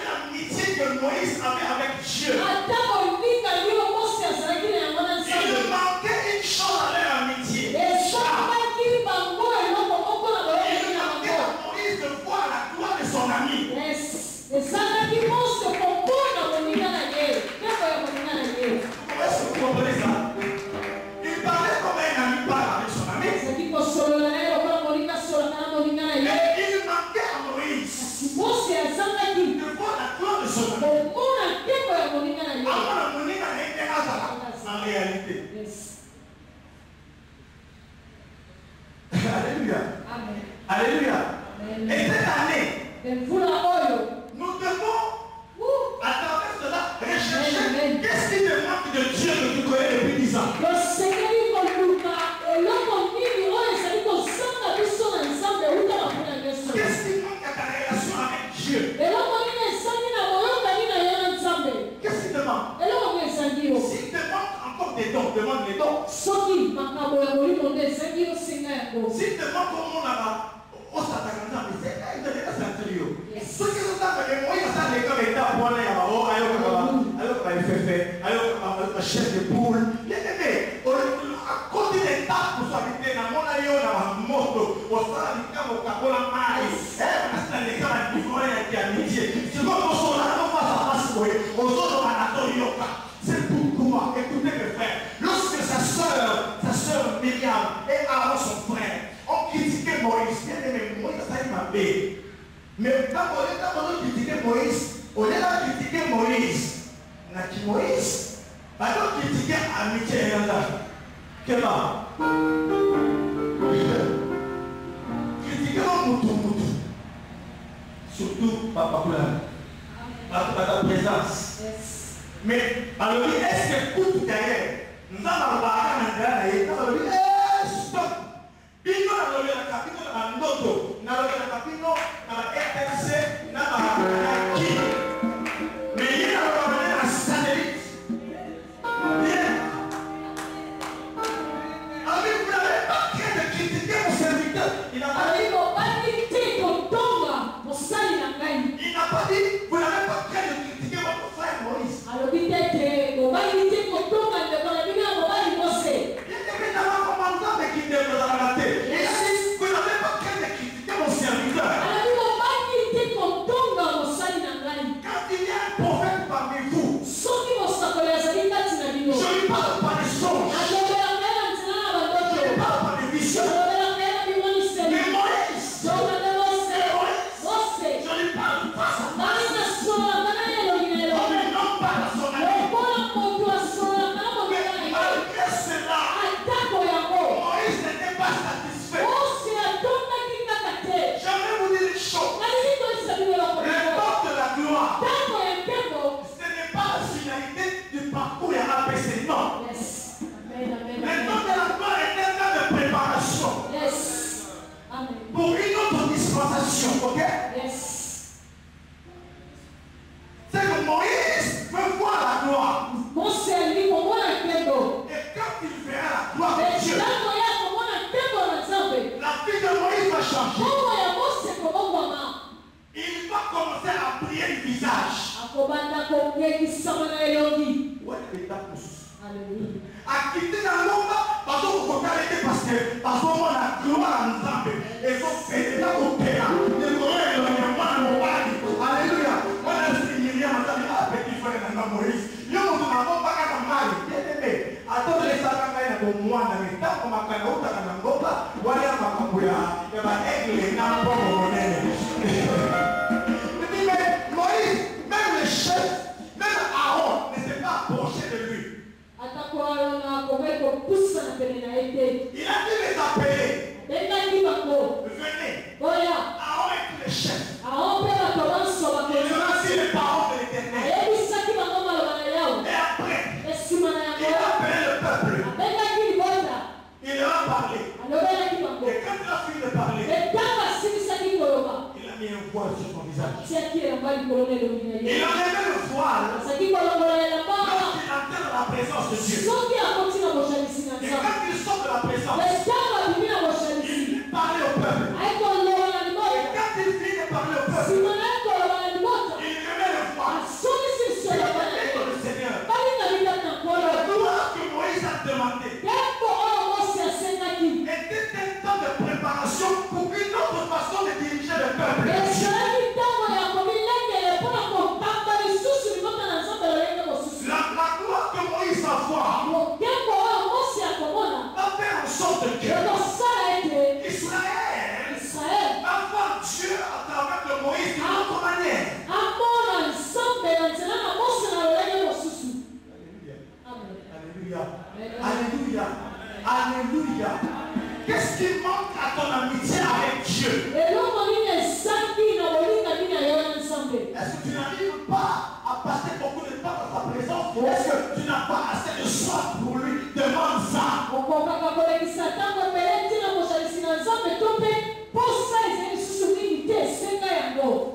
Speaker 1: l'amitié que Moïse avait avec Dieu, il manquait une chose à leur amitié. Il manquait à Moïse de voir la gloire de son ami. Est-ce que vous comprenez ça? Il parlait comme un ami parle avec son ami. Mais il manquait à Moïse de voir la gloire de son ami. En réalité. Alléluia. Alléluia. Et cette année, nous devons, à travers cela, rechercher qu'est-ce qui te manque de Dieu que tu connais depuis 10 ans. Qu'est-ce qui manque à ta relation avec Dieu? Qu'est-ce qui te manque? S'il te manque encore des dons, demande les dons. S'il te manque au monde là-bas, au Satananda, mais c'est là, il te laisse un trio. Ce qui nous a fait, moi, il y a ça, les gars, les gars, pour aller là-bas, alors qu'on va faire, alors qu'on va chef de poule. Bien aimé, à côté des tables pour s'habiter, dans mon aïe, dans ma moto, au salon, au capola maïs, les gars, qui vont être amitié. C'est comme au sol, là, on va s'amasser, aux autres, on a yoka. C'est pourquoi, écoutez mes frères, lorsque sa sœur Myriam et Aaron son frère ont critiqué Moïse, bien aimé, Moïse ça il m'a fait. Mais quand on critiqué Moïse, on est là critiquer Moïse. On a qui Moïse? On a critiqué amitié et là. Comment? Critiquer Moutou. Surtout Papa Poulin. Par ta présence. Mais alors, est-ce que tout derrière, nous allons stop. Il nous a donné la capitale à Noto, nous avons la capitale à la RTC, nous avons la qui. Mais il a donné la satellite. Bien. Alors, vous n'avez pas craint de critiquer mon serviteur. Il n'a pas dit, vous n'avez pas craint de critiquer votre frère Moïse. Vous n'avez pas craint de critiquer mon serviteur. Quand il y a un prophète parmi vous, je lui parle pas des songes, je lui parle pas des visions. Mais Moïse, je lui parle pas. Parcours et APC, non.
Speaker 2: Yes. Amen, amen,
Speaker 1: le temps de la gloire est un temps de préparation.
Speaker 2: Yes. Amen.
Speaker 1: Pour une autre dispensation, ok?
Speaker 2: Yes.
Speaker 1: C'est que Moïse veut voir la gloire. Et quand il verra la gloire de Dieu, la vie de Moïse va changer. Il va commencer à prier le visage. À quitter la lomba, parce qu'on peut pas arrêter parce que la gloire nous a et faut faire la opéra. Alléluia. On a dit Myriam, petit frère de Moïse. Il y a un peu de mal. Bien aimé. Attends, les sacrifices de moi, dans les temps, on m'a fait un autre Nangota. Voilà ma campouya. Et ma aigle est n'a pas mon mais Moïse, même le chef, même Aaron ne s'est pas approché de lui. Il a dû les appeler. Il enlevait le voile lorsqu'il entrait dans la présence de Dieu. Et quand il sort de la présence, il parlait au peuple. Et quand il finit de parler au peuple, il remet le voile. Et il parlait pour le Seigneur. La gloire que Moïse a demandé était un temps de préparation pour une autre façon de diriger le peuple. La gloire que Moïse va voir va faire en sorte que Israël va voir Dieu à travers de Moïse d'une autre manière. Alléluia. Alléluia. Alléluia. Qu'est-ce qui manque à ton amitié avec Dieu? Est-ce que tu n'arrives pas à passer beaucoup de temps dans sa présence? Est-ce que tu n'as pas assez de soif pour lui? Demande ça.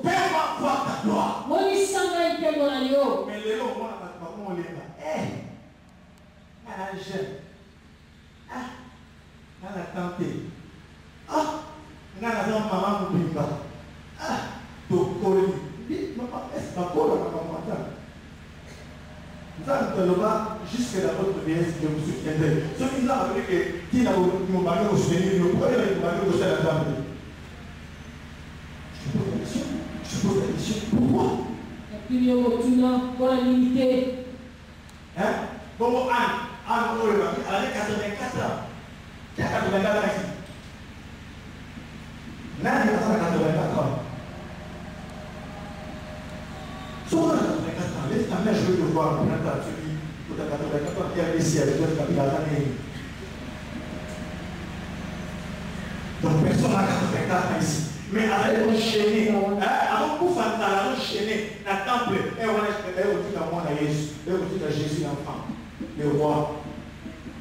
Speaker 1: Fais-moi voir ta gloire. Mais les lots, moi, on les va. Dans la tante. Dans la maman Bimba. Tokoli. Est-ce pas pour la maman? Nous allons jusqu'à la votre vieillesse que vous souviendrez. Ce qui nous a appris que qui n'a pas eu mari au souvenir, nous prenons le mari au sein de la table. Je pose la question. Pourquoi? Hein? Bon, Anne, elle avait 84 ans. Qui a 84 ans ici? Nani a 84 ans? Sur 84 ans, laisse ta mère, je veux te voir. Celui qui a 84 ans, qui a ici avec toi, qui a l'année. Donc personne n'a 84 ans ici. Mais elle est enchaînée. Avant qu'on fasse ça, elle est enchaînée. La temple, elle est au-dessus de moi, elle est au-dessus de Jésus, l'enfant. Le roi.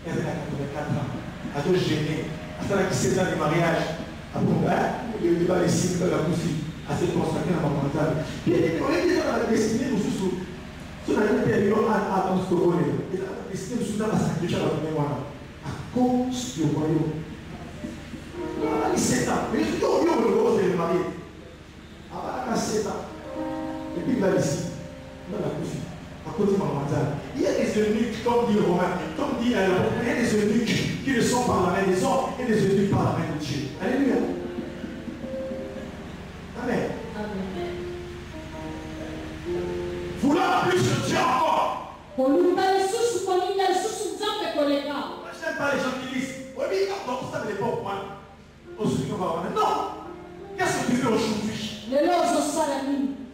Speaker 1: Elle a 84 ans. Elle est gênée. Elle a 16 ans de mariage. Il va les signes de la poussière. Elle s'est consacrée dans ma mentale. Puis on est déjà dans la destinée, nous sommes sur la période à ton score. Et la destinée, nous sommes dans la sacrifice à la mémoire. À cause du royaume. Elle a 7 ans. Mais je suis au lieu de le marier. Elle a 7 ans. Et puis il va ici, dans la poussière. À cause de ma mentale. Il y a des eunuques, comme dit le Romain, comme dit il y a des eunuques qui ne sont par la main des hommes et des eunuques par la main de Dieu. Alléluia. Amen. Vouloir plus de Dieu encore. Je n'aime pas les gens qui disent, oui, mais donc ça ne l'est pas au point. Non. Qu'est-ce que tu fais aujourd'hui?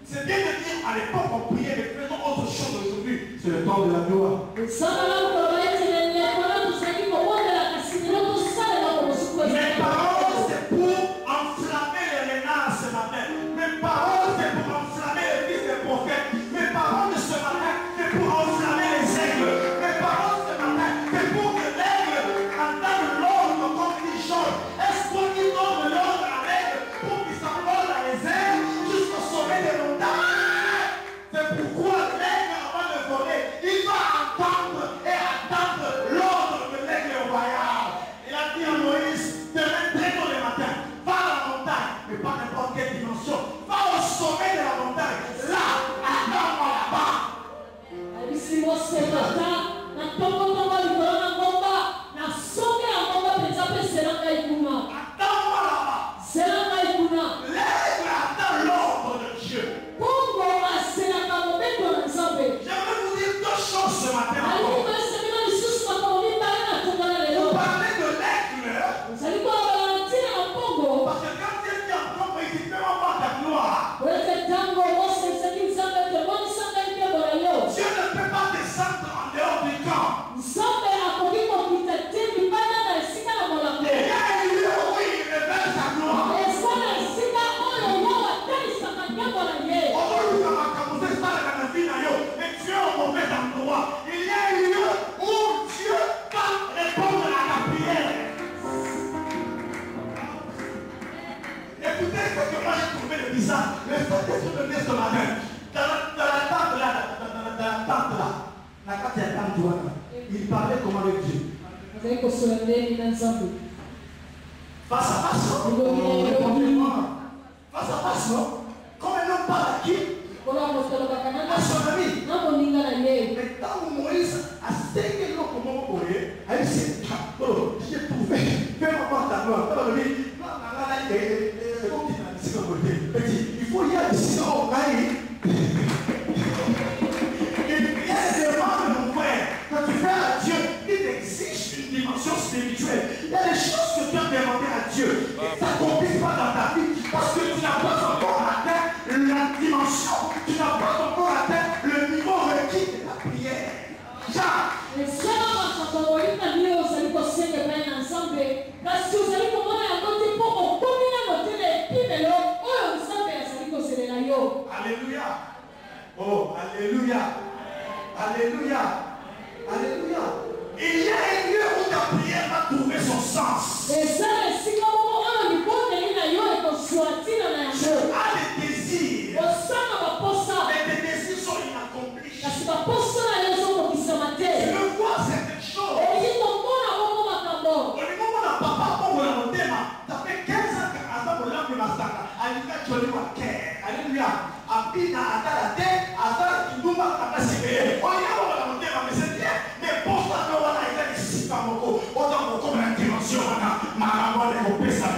Speaker 1: C'est bien de dire à l'époque on priait, mais faisons autre chose aujourd'hui. C'est le temps de la gloire. Mes paroles, c'est pour enflammer les renards ce matin. Mes paroles, c'est pour enflammer les fils des prophètes. Mes paroles de ce matin, c'est pour enflammer les aigles. Mes paroles ce matin, c'est pour que l'aigle entende l'ordre comme dit Jean. Est-ce qu'on dit donne l'ordre à l'aigle pour qu'il s'envole à les ailes jusqu'au sommet des montagnes? C'est pourquoi l'aigle, avant de voler, il va entendre et attendre l'ordre de l'aigle royal. Il a dit à Moïse, demain très tôt le matin, va à la montagne, mais pas n'importe quelle dimension. Va au sommet de la montagne. Là, attends-moi là-bas. Attends-moi là-bas. L'aigle attend l'ordre de Dieu. J'aimerais vous dire deux choses ce matin. Vous parlez de l'aigle. Parce que quand Dieu dit en propre, il dit fais-moi voir ta gloire. Dieu ne peut pas descendre en dehors du camp. Il y a un lieu où il révèle sa gloire. Aujourd'hui, mais Dieu est au mauvais endroit. Il y a un lieu où Dieu va répondre à la prière. Écoutez ce que moi j'ai trouvé de bizarre. Le fait que tu me dises ce matin, dans la tente là, la carte est Antoine. Il parlait comment avec Dieu? Face à face, non? Face à face, non? Comme un homme parle à qui? À son ami. Mais quand Moïse a séqué l'eau comme on pourrait, elle s'est dit, j'ai trouvé, fais-moi voir ta main. Petit, il faut y aller ici, oh, une prière demande, mon frère, quand tu fais à Dieu, il existe une dimension spirituelle. Il y a des choses que tu as demandé à Dieu et ça ne s'accomplissent pas dans ta vie parce que tu n'as pas encore atteint la dimension, tu n'as pas encore atteint le niveau requis de la prière. Alléluia. Oh, alléluia. Alléluia. Alléluia. Il y a un lieu où ta prière va trouver son sens. Tu as des désirs. Mais tes désirs sont inaccomplis. Tu veux voir certaines choses. Au niveau de papa, ça fait 15 ans que Azam Olam de Masaka. Alléluia, tu vas le voir. Alléluia. Abina, Atalate, Azar, Kinduma, Atasibé. On y a la montée, mais c'est bien. Mais pour ça, on a été ici, Kamoko. Autant qu'on a une dimension, Maramon et Opesa.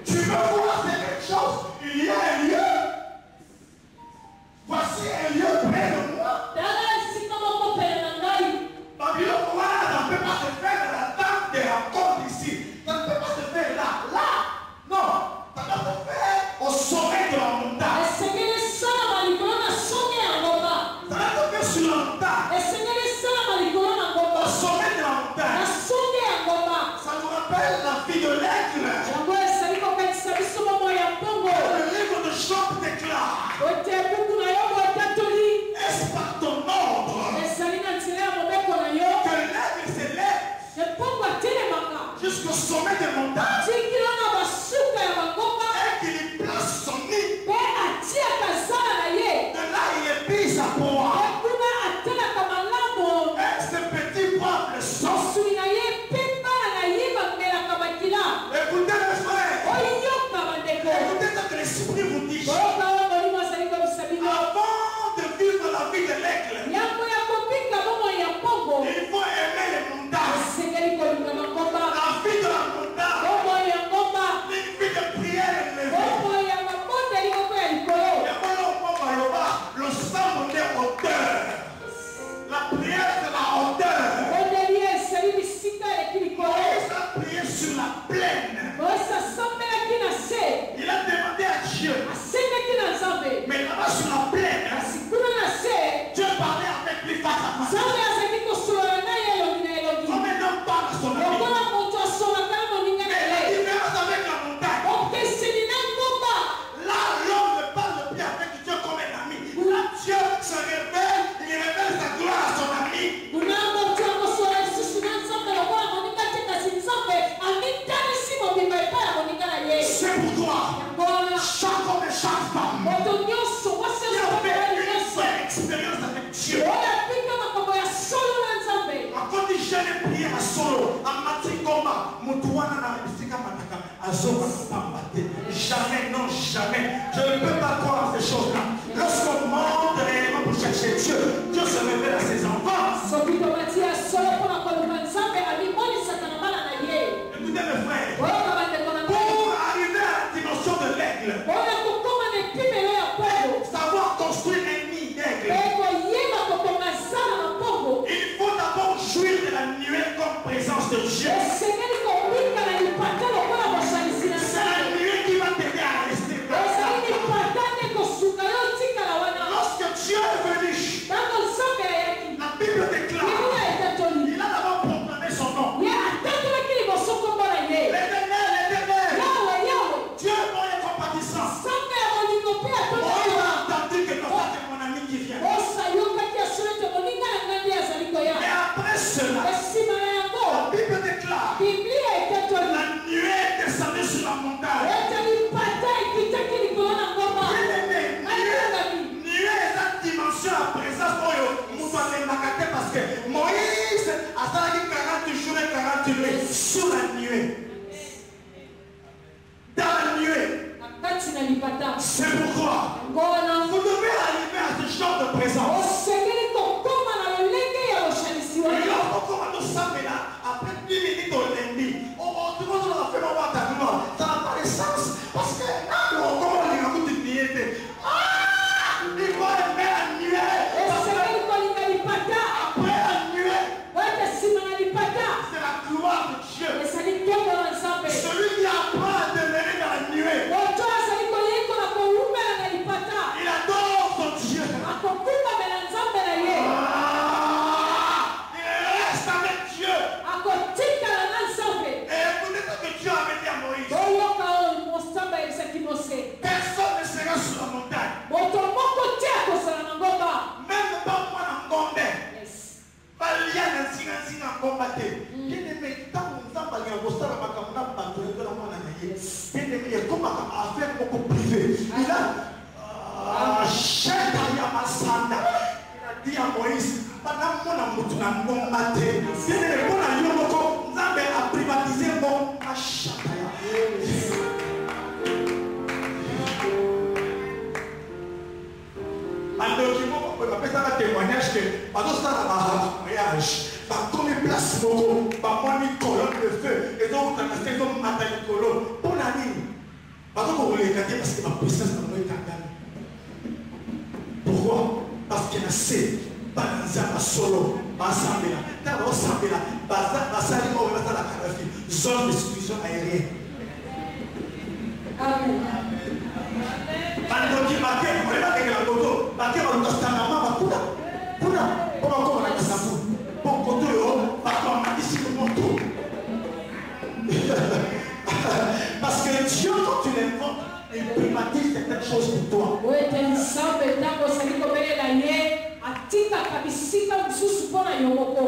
Speaker 1: Tu veux voir cette chose? Il y a un lieu. Voici un lieu près de moi. Babylone, voilà, ça ne peut pas se faire dans la table des rencontres ici. Ça ne peut pas se faire là. Là. Non. Ça doit se faire au sommet de la montagne. Ça doit se faire sur la montagne. Au sommet de la montagne. Ça nous rappelle la vie de l'aigle. Le livre de Job déclare. Est-ce par ton ordre que l'aigle s'élève jusqu'au sommet des montagnes et qu'il y place son nid? De là il épise sa proie. Est-ce ce petit peuple sort? Écoutez mes frères. Écoutez ce que l'esprit vous dit. Avant de vivre la vie de l'aigle, il faut aimer les montagnes. La vie de la montagne. Une vie de prière élevée. Le sang montait hauteur. La prière c'est la hauteur. Moïse a prié sur la plaine. Il a demandé à Dieu. Mais là-bas sur la plaine, Dieu parlait avec lui face à face. Comme un homme parle à son ami. Mais la différence avec la montagne. Là, l'homme ne parle plus avec Dieu comme un ami. Là, Dieu se révèle, il révèle sa gloire à son ami. C'est pour toi. Chaque homme et chaque femme qui a fait une vraie expérience avec Dieu. Quand il gêne prier à solo, à Matikoma, Moutouana na Risika Mataka, à Zoba Pambate. Jamais, non, jamais. Je ne peux pas croire à ces choses-là. Lorsqu'on monte réellement pour chercher Dieu, Dieu se révèle à ses enfants. Écoutez mes frères, pour arriver à la dimension de l'aigle, savoir construire un nid d'aigle, il faut d'abord jouir de la nuée comme présence de Dieu. C'est la nuée qui va t'aider à rester là. Lorsque Dieu est venu, la Bible déclare, il a d'abord proclamé son nom. L'éternel, Dieu est bon et compatissant. On a entendu que non, c'est mon ami qui vient. Mais après cela, la Bible déclare continuer sur la nuée. Dans la nuée. C'est pourquoi vous devez arriver à ce genre de présence. Et lorsqu'on va nous saper là, après 10 minutes au lundi, on va faire ça n'a pas de sens. Parce que il va aimer la nuée. Après la nuée, c'est la gloire de Dieu. Celui qui apprend à demeurer dans la nuée, il adore son Dieu. Il reste avec Dieu. Et écoutez ce que Dieu avait dit à Moïse. Personne ne sera sur la montagne. Même pas moi en Gombe. Balia n'a pas combattu. Bien aimé, tant qu'on s'en va bien, vous savez pas comment on a battu de la monnaie. Bien aimé, comment on a fait beaucoup privé. Il a cherché à Yamasanda. Il a dit à Moïse, madame, mon amour, tu n'as pas combattu. Bien aimé, mon amour, nous avons privatisé mon achat. On appelle ça un témoignage que pendant ça, on a un mariage. Comme une place, on a mis colonne de feu. Et donc, on a fait comme matin de colonne. Pour la ligne. Parce qu'on voulait regarder parce que ma puissance n'a pas été. Pourquoi? Parce qu'il y a assez. Banza, solo, Basambela. D'abord, Sambela. Basali, on va mettre la carafi. Zone d'exclusion aérienne.
Speaker 2: Amen.
Speaker 1: Bandoki bake, on va mettre la photo. Bake, on va mettre la photo. Kuna, on va encore mettre la photo. Bon, côté, on va mettre ici le manteau. Parce que Dieu, quand tu l'inventes, il privatise certaines choses pour toi.
Speaker 2: Oui, tu es ensemble, tu as conseillé comme elle est là. Atika kabisika msusu pona yomoko.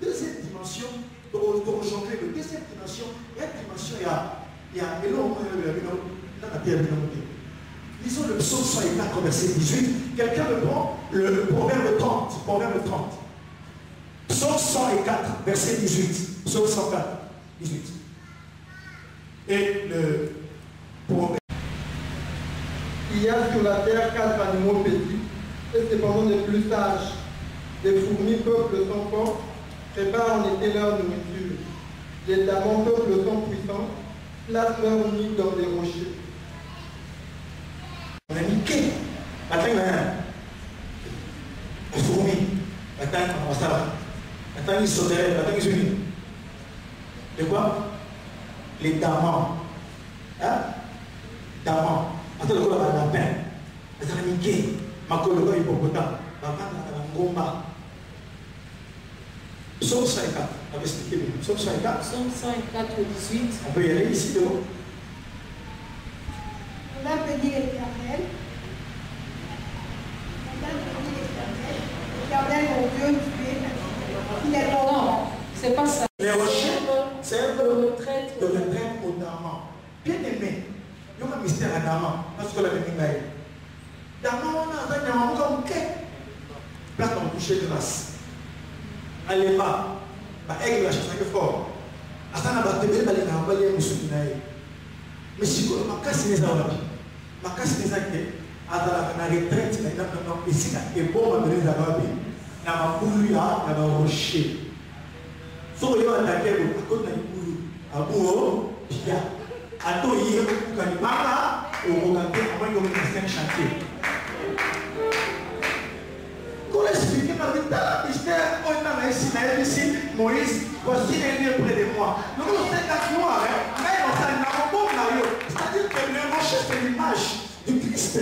Speaker 1: Deuxième dimension, de rejoindre le deuxième dimension, il y a une dimension, il y a lisons le psaume 104, verset 18. Quelqu'un me prend le proverbe 30. Proverbe 30. Psaume 104, verset 18. Psaume 104, 18. Et le proverbe.
Speaker 3: Il y a sur la terre 4 animaux petits, et cependant des plus sages. Des fourmis peuplent son corps, préparent en été leur nourriture. Les damans peuplent son puissant, placent leur nid dans des rochers.
Speaker 1: On a mis qui? Attends, les fourmis. Attends, on va ça. Attends, ils sauteraient, attends, ils unissent. De quoi? Les damans. Hein? Damans. Attends, le colon va la peine. Attends, Mickey, ma colonne est pour autant. Ma femme a un gomba. Psaume 54, on va expliquer. Psaume 54.
Speaker 2: Psaume 104, 18.
Speaker 1: On peut y aller ici devant.
Speaker 4: On a béni l'Éternel. L'Éternel, mon Dieu, tu es fidèlement.
Speaker 2: Non, c'est pas ça.
Speaker 1: Les rochers, c'est
Speaker 2: de retraite
Speaker 1: au Daman. Bien aimé. Il y a un mystère à Daman. Parce que la béni va être. Daman, on a un Daman comme qu'est. Là, on touche grâce. Allez, va. Aigle la chasse fort. Asana va te mettre dans les ramballes musulmans. Mais si vous ma casse les arabes, ma casse les actes, à la retraite, ici, et bon, ma belle arabes, na ma boulou, na ma rocher. So, il y a un attaqué, à côté de boulou, à bout, pia, à toi, il y a un canimara, au Rogandé, à moins de 5 chantiers. Pour expliquer ma vie, dans la mystère, on a ici, Moïse, voici un lieu près de moi. Nous, on sait qu'à moi, mais on s'en a un bon maillot. C'est-à-dire que le rocher, c'est l'image du Christ.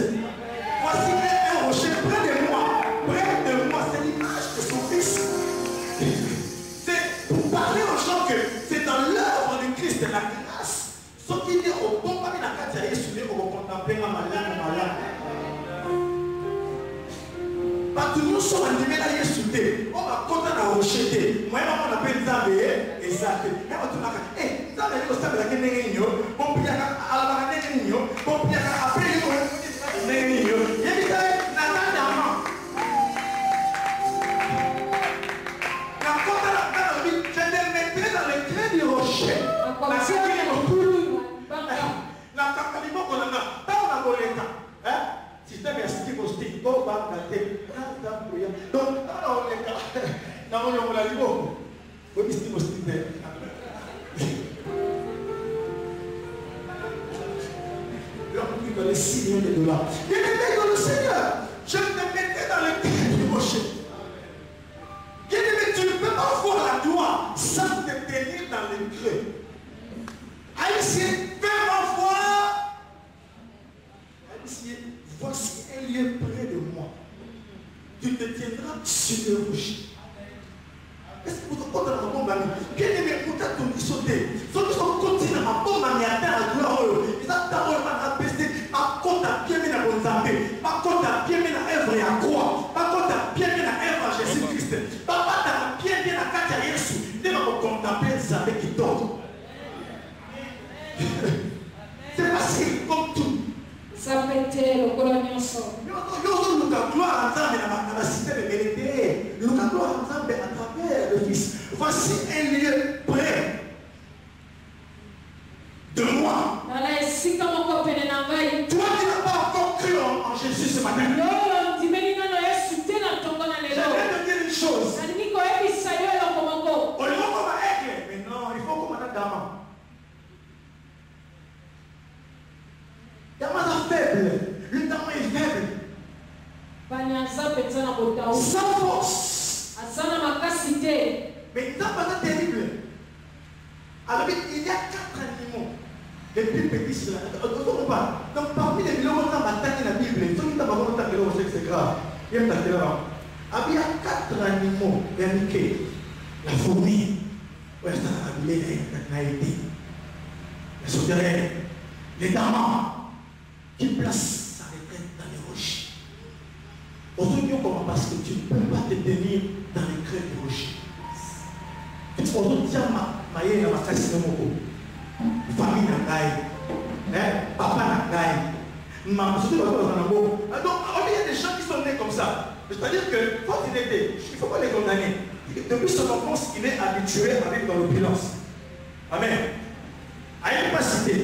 Speaker 1: Voici un rocher près de moi. Près de moi, c'est l'image de son Fils. C'est pour parler aux gens que c'est dans l'œuvre du Christ, la grâce. Ce qui dit au bon, comme il a qu'à dire, on va contempler ma malade. Parce que nous sommes animés à Yesouté. On va compter dans le rocher. Moi, on appelle Zambé et Zambé. Et on va tout dire, eh, Zambé, on va dire que c'est un bon pied à la bon pied à appeler le dans le monde. L'homme qui donne 6 millions de dollars. Il était dans le Seigneur. Je te mettais dans le pied du rocher. Bien-aimé, tu ne peux pas voir la gloire sans te tenir dans le creux. Haïtien, fais-moi voir. Haïtien, voici un lieu près de moi. Tu te tiendras sur le rocher. Est-ce que vous comptez dans la bombe amie? Bien-aimé, vous êtes tous sautés. Ceux qui sont continus à bombe amie à terre à gloire. Ils ont d'abord apesté. Par contre, à bien mis la bonne santé. Par contre, à bien mis la œuvre et à quoi? Par contre, à bien mis la œuvre à Jésus-Christ. Papa, t'as bien mis la carte à Jésus. Tu vas me contempler ça avec qui d'autre. C'est facile comme tout.
Speaker 2: Ça fait le colonien sort.
Speaker 1: Nous avons gloire ensemble dans la cité de vérité. Nous avons gloire ensemble à travers le Fils. Voici un lieu près de moi. Toi qui n'as pas encore cru en Jésus ce matin. J'aimerais te dire une chose. Mais non, il faut qu'on m'en a Dama. Dama est faible. Le Dama est faible. Sans force. Mais il n'a pas terrible. Alors il y a 4 animaux. Les plus petits sur la terre. Donc parmi les millions de temps attaquer la Bible, ceux qui n'ont pas attaqué le c'est grave. Il y a 4 animaux indiqués. La fourmi, la sauterelle, les damas qui placent sa retraite dans les roches. Aujourd'hui, comment parce que tu ne peux pas te tenir dans les creux des roches. Aujourd'hui, tiens ma casse de mon famille n'a pas, papa n'a pas, maman, surtout donc, il y a des gens qui sont nés comme ça. C'est-à-dire que, quand il était, il ne faut pas les condamner. Depuis son enfance, il est habitué à vivre dans l'opulence. Amen. À une capacité.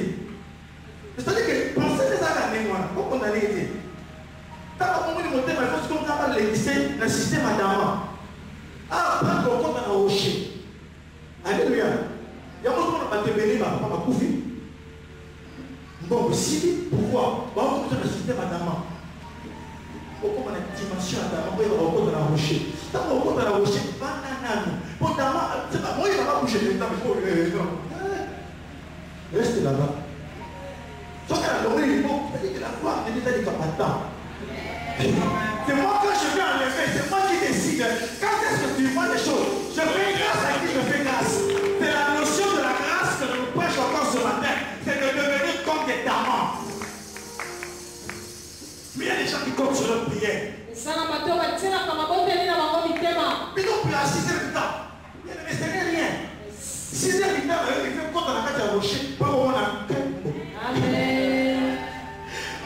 Speaker 1: C'est-à-dire que, pensez les années, moi, pour condamner été. T'as pas compris de monter, mais il faut qu'on t'a pas l'église, le système à Dama. Ah, prendre au compte dans le rocher. Alléluia. Il y a un moment où on va te bénir, on va couvrir. Bon, si, pourquoi? On va vous le système à Dama. Pourquoi on a une dimension à Dama? On va au dans la rocher. Tant qu'on va dans la rocher, banane. Pour Dama, c'est pas moi, il va pas bouger le temps, il faut. Reste là-bas. Toi, quand la journée, il faut que la foi, il est allé comme attends. C'est moi quand je vais en effet, c'est moi qui décide. Quand est-ce que tu vois les choses? Je fais grâce à qui je fais grâce. C'est la notion de la grâce que je vous prêche encore ce matin. C'est de devenir comme des damans. Mais il y a des gens qui comptent sur leur prière. Mais non, plus à 6 heures du temps. Mais ce n'est rien. 6 heures du temps, il fait compte dans la cage à rocher. Pas au moins la Amen.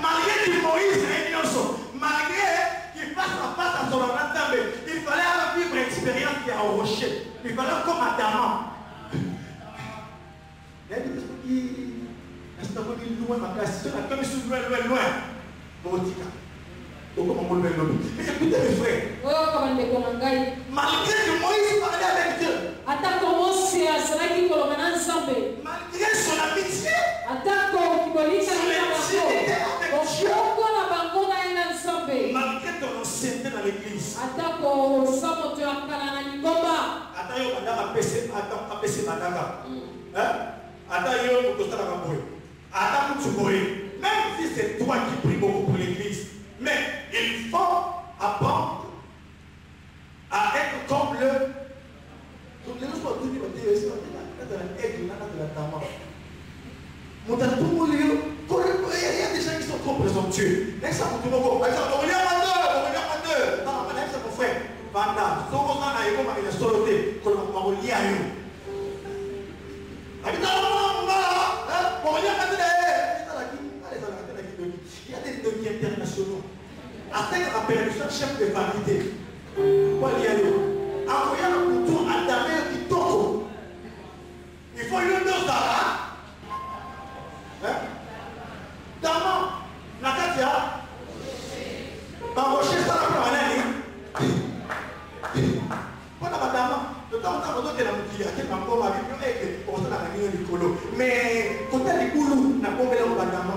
Speaker 1: Malgré que Moïse est innocent, malgré qu'il fasse la face à son entendement, il fallait vivre l'expérience qui a au rocher. Il fallait comme à Daman. Il y a des personnes qui restent loin ma classe. Si on a comme ils sont loin. Mais écoutez mes frères. Malgré que Moïse parlait avec Dieu. Malgré son amitié. Malgré ton ancienneté dans l'église. Même si c'est toi qui pries beaucoup pour l'église, mais il faut apprendre à être comme le. Il y a des gens qui sont trop présomptueux. Il y a des défis internationaux. Atteindre la permission chef de famille. Il faut une dose d'ara. Dama, Nakatia, Rocher, ça la Pendant madame, de temps en temps, on a mais quand elle est coulou, n'a pas mis en madame.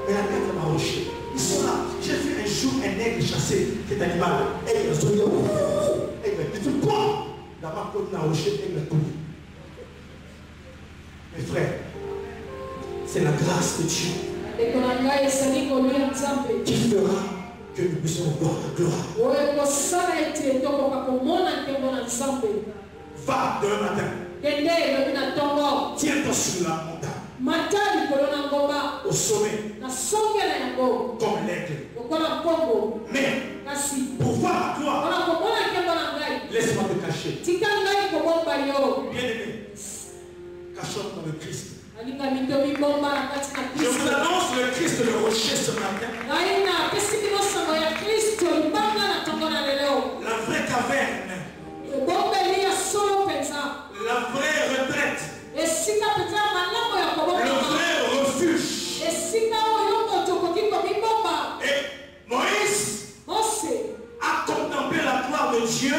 Speaker 1: Mais la tête m'a roché. Ils sont là. J'ai vu un jour un aigle chasser cet animal. Et ils sont dit, aigle, tu quoi? La main côte n'a roché, aigle tout. Mes frères, c'est la grâce de Dieu qui fera que nous puissions voir la gloire. Va demain matin. Tiens-toi sur la montagne. Au sommet. Comme l'aigle. Mais pour voir la gloire, laisse-moi te cacher. Bien-aimé, cachons dans le Christ. Je vous annonce le Christ, le rocher ce matin. La vraie caverne. La vraie retraite. Le vrai refuge. Et Moïse a contemplé la gloire de Dieu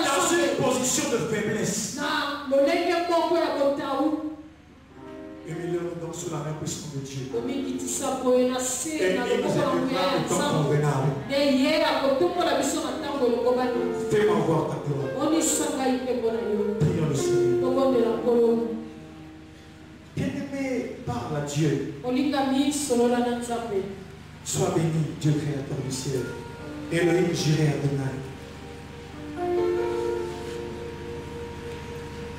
Speaker 1: dans une position de faiblesse. Et il est donc sous la main puissante de Dieu. Et il nous est convenable. Fais-moi voir ta gloire. Prions le Seigneur. Bien-aimé, parle à Dieu. Sois béni, Dieu créateur du ciel. Elohim Jireh Adonai.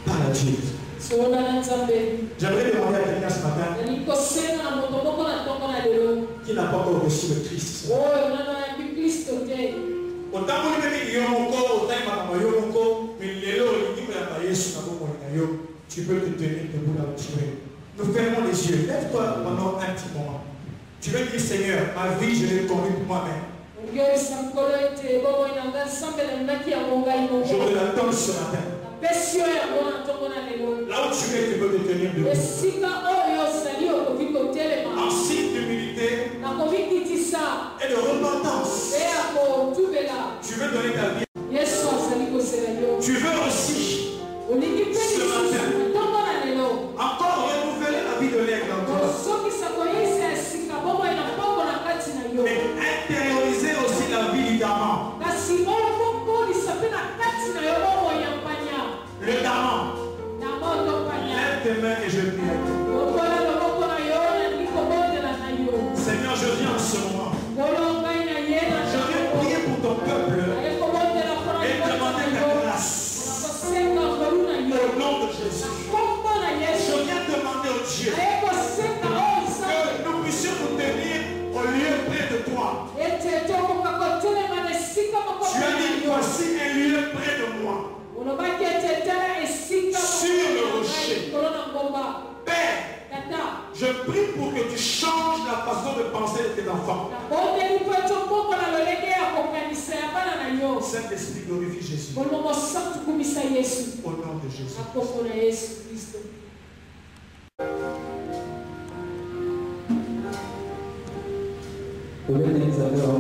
Speaker 1: Parle à Dieu. J'aimerais demander à quelqu'un ce matin qui n'a pas encore reçu le Christ. Tu peux te tenir debout là où tu es. Nous fermons les yeux. Lève-toi pendant un petit moment. Tu veux dire, Seigneur, ma vie, je l'ai connue pour moi-même. Je te la donne ce matin. Là où tu es, tu peux te tenir debout. En signe d'humilité et de repentance. Tu veux donner ta vie. Tu veux aussi ce matin encore renouveler la vie de l'aigle en toi. Mais intérioriser aussi la vie du diamant. Le diamant. Lève tes mains et je prie. Seigneur, je viens en ce moment. Je viens prier pour ton peuple et demander ta grâce. Au nom de Jésus. Je viens demander au Dieu que nous puissions nous tenir au lieu près de toi. Tu as dit, voici un lieu près de moi. Sur le rocher. Père, je prie pour que tu changes la façon de penser de tes enfants. Saint-Esprit, glorifie Jésus. Au nom de Jésus.
Speaker 5: Obeneza leo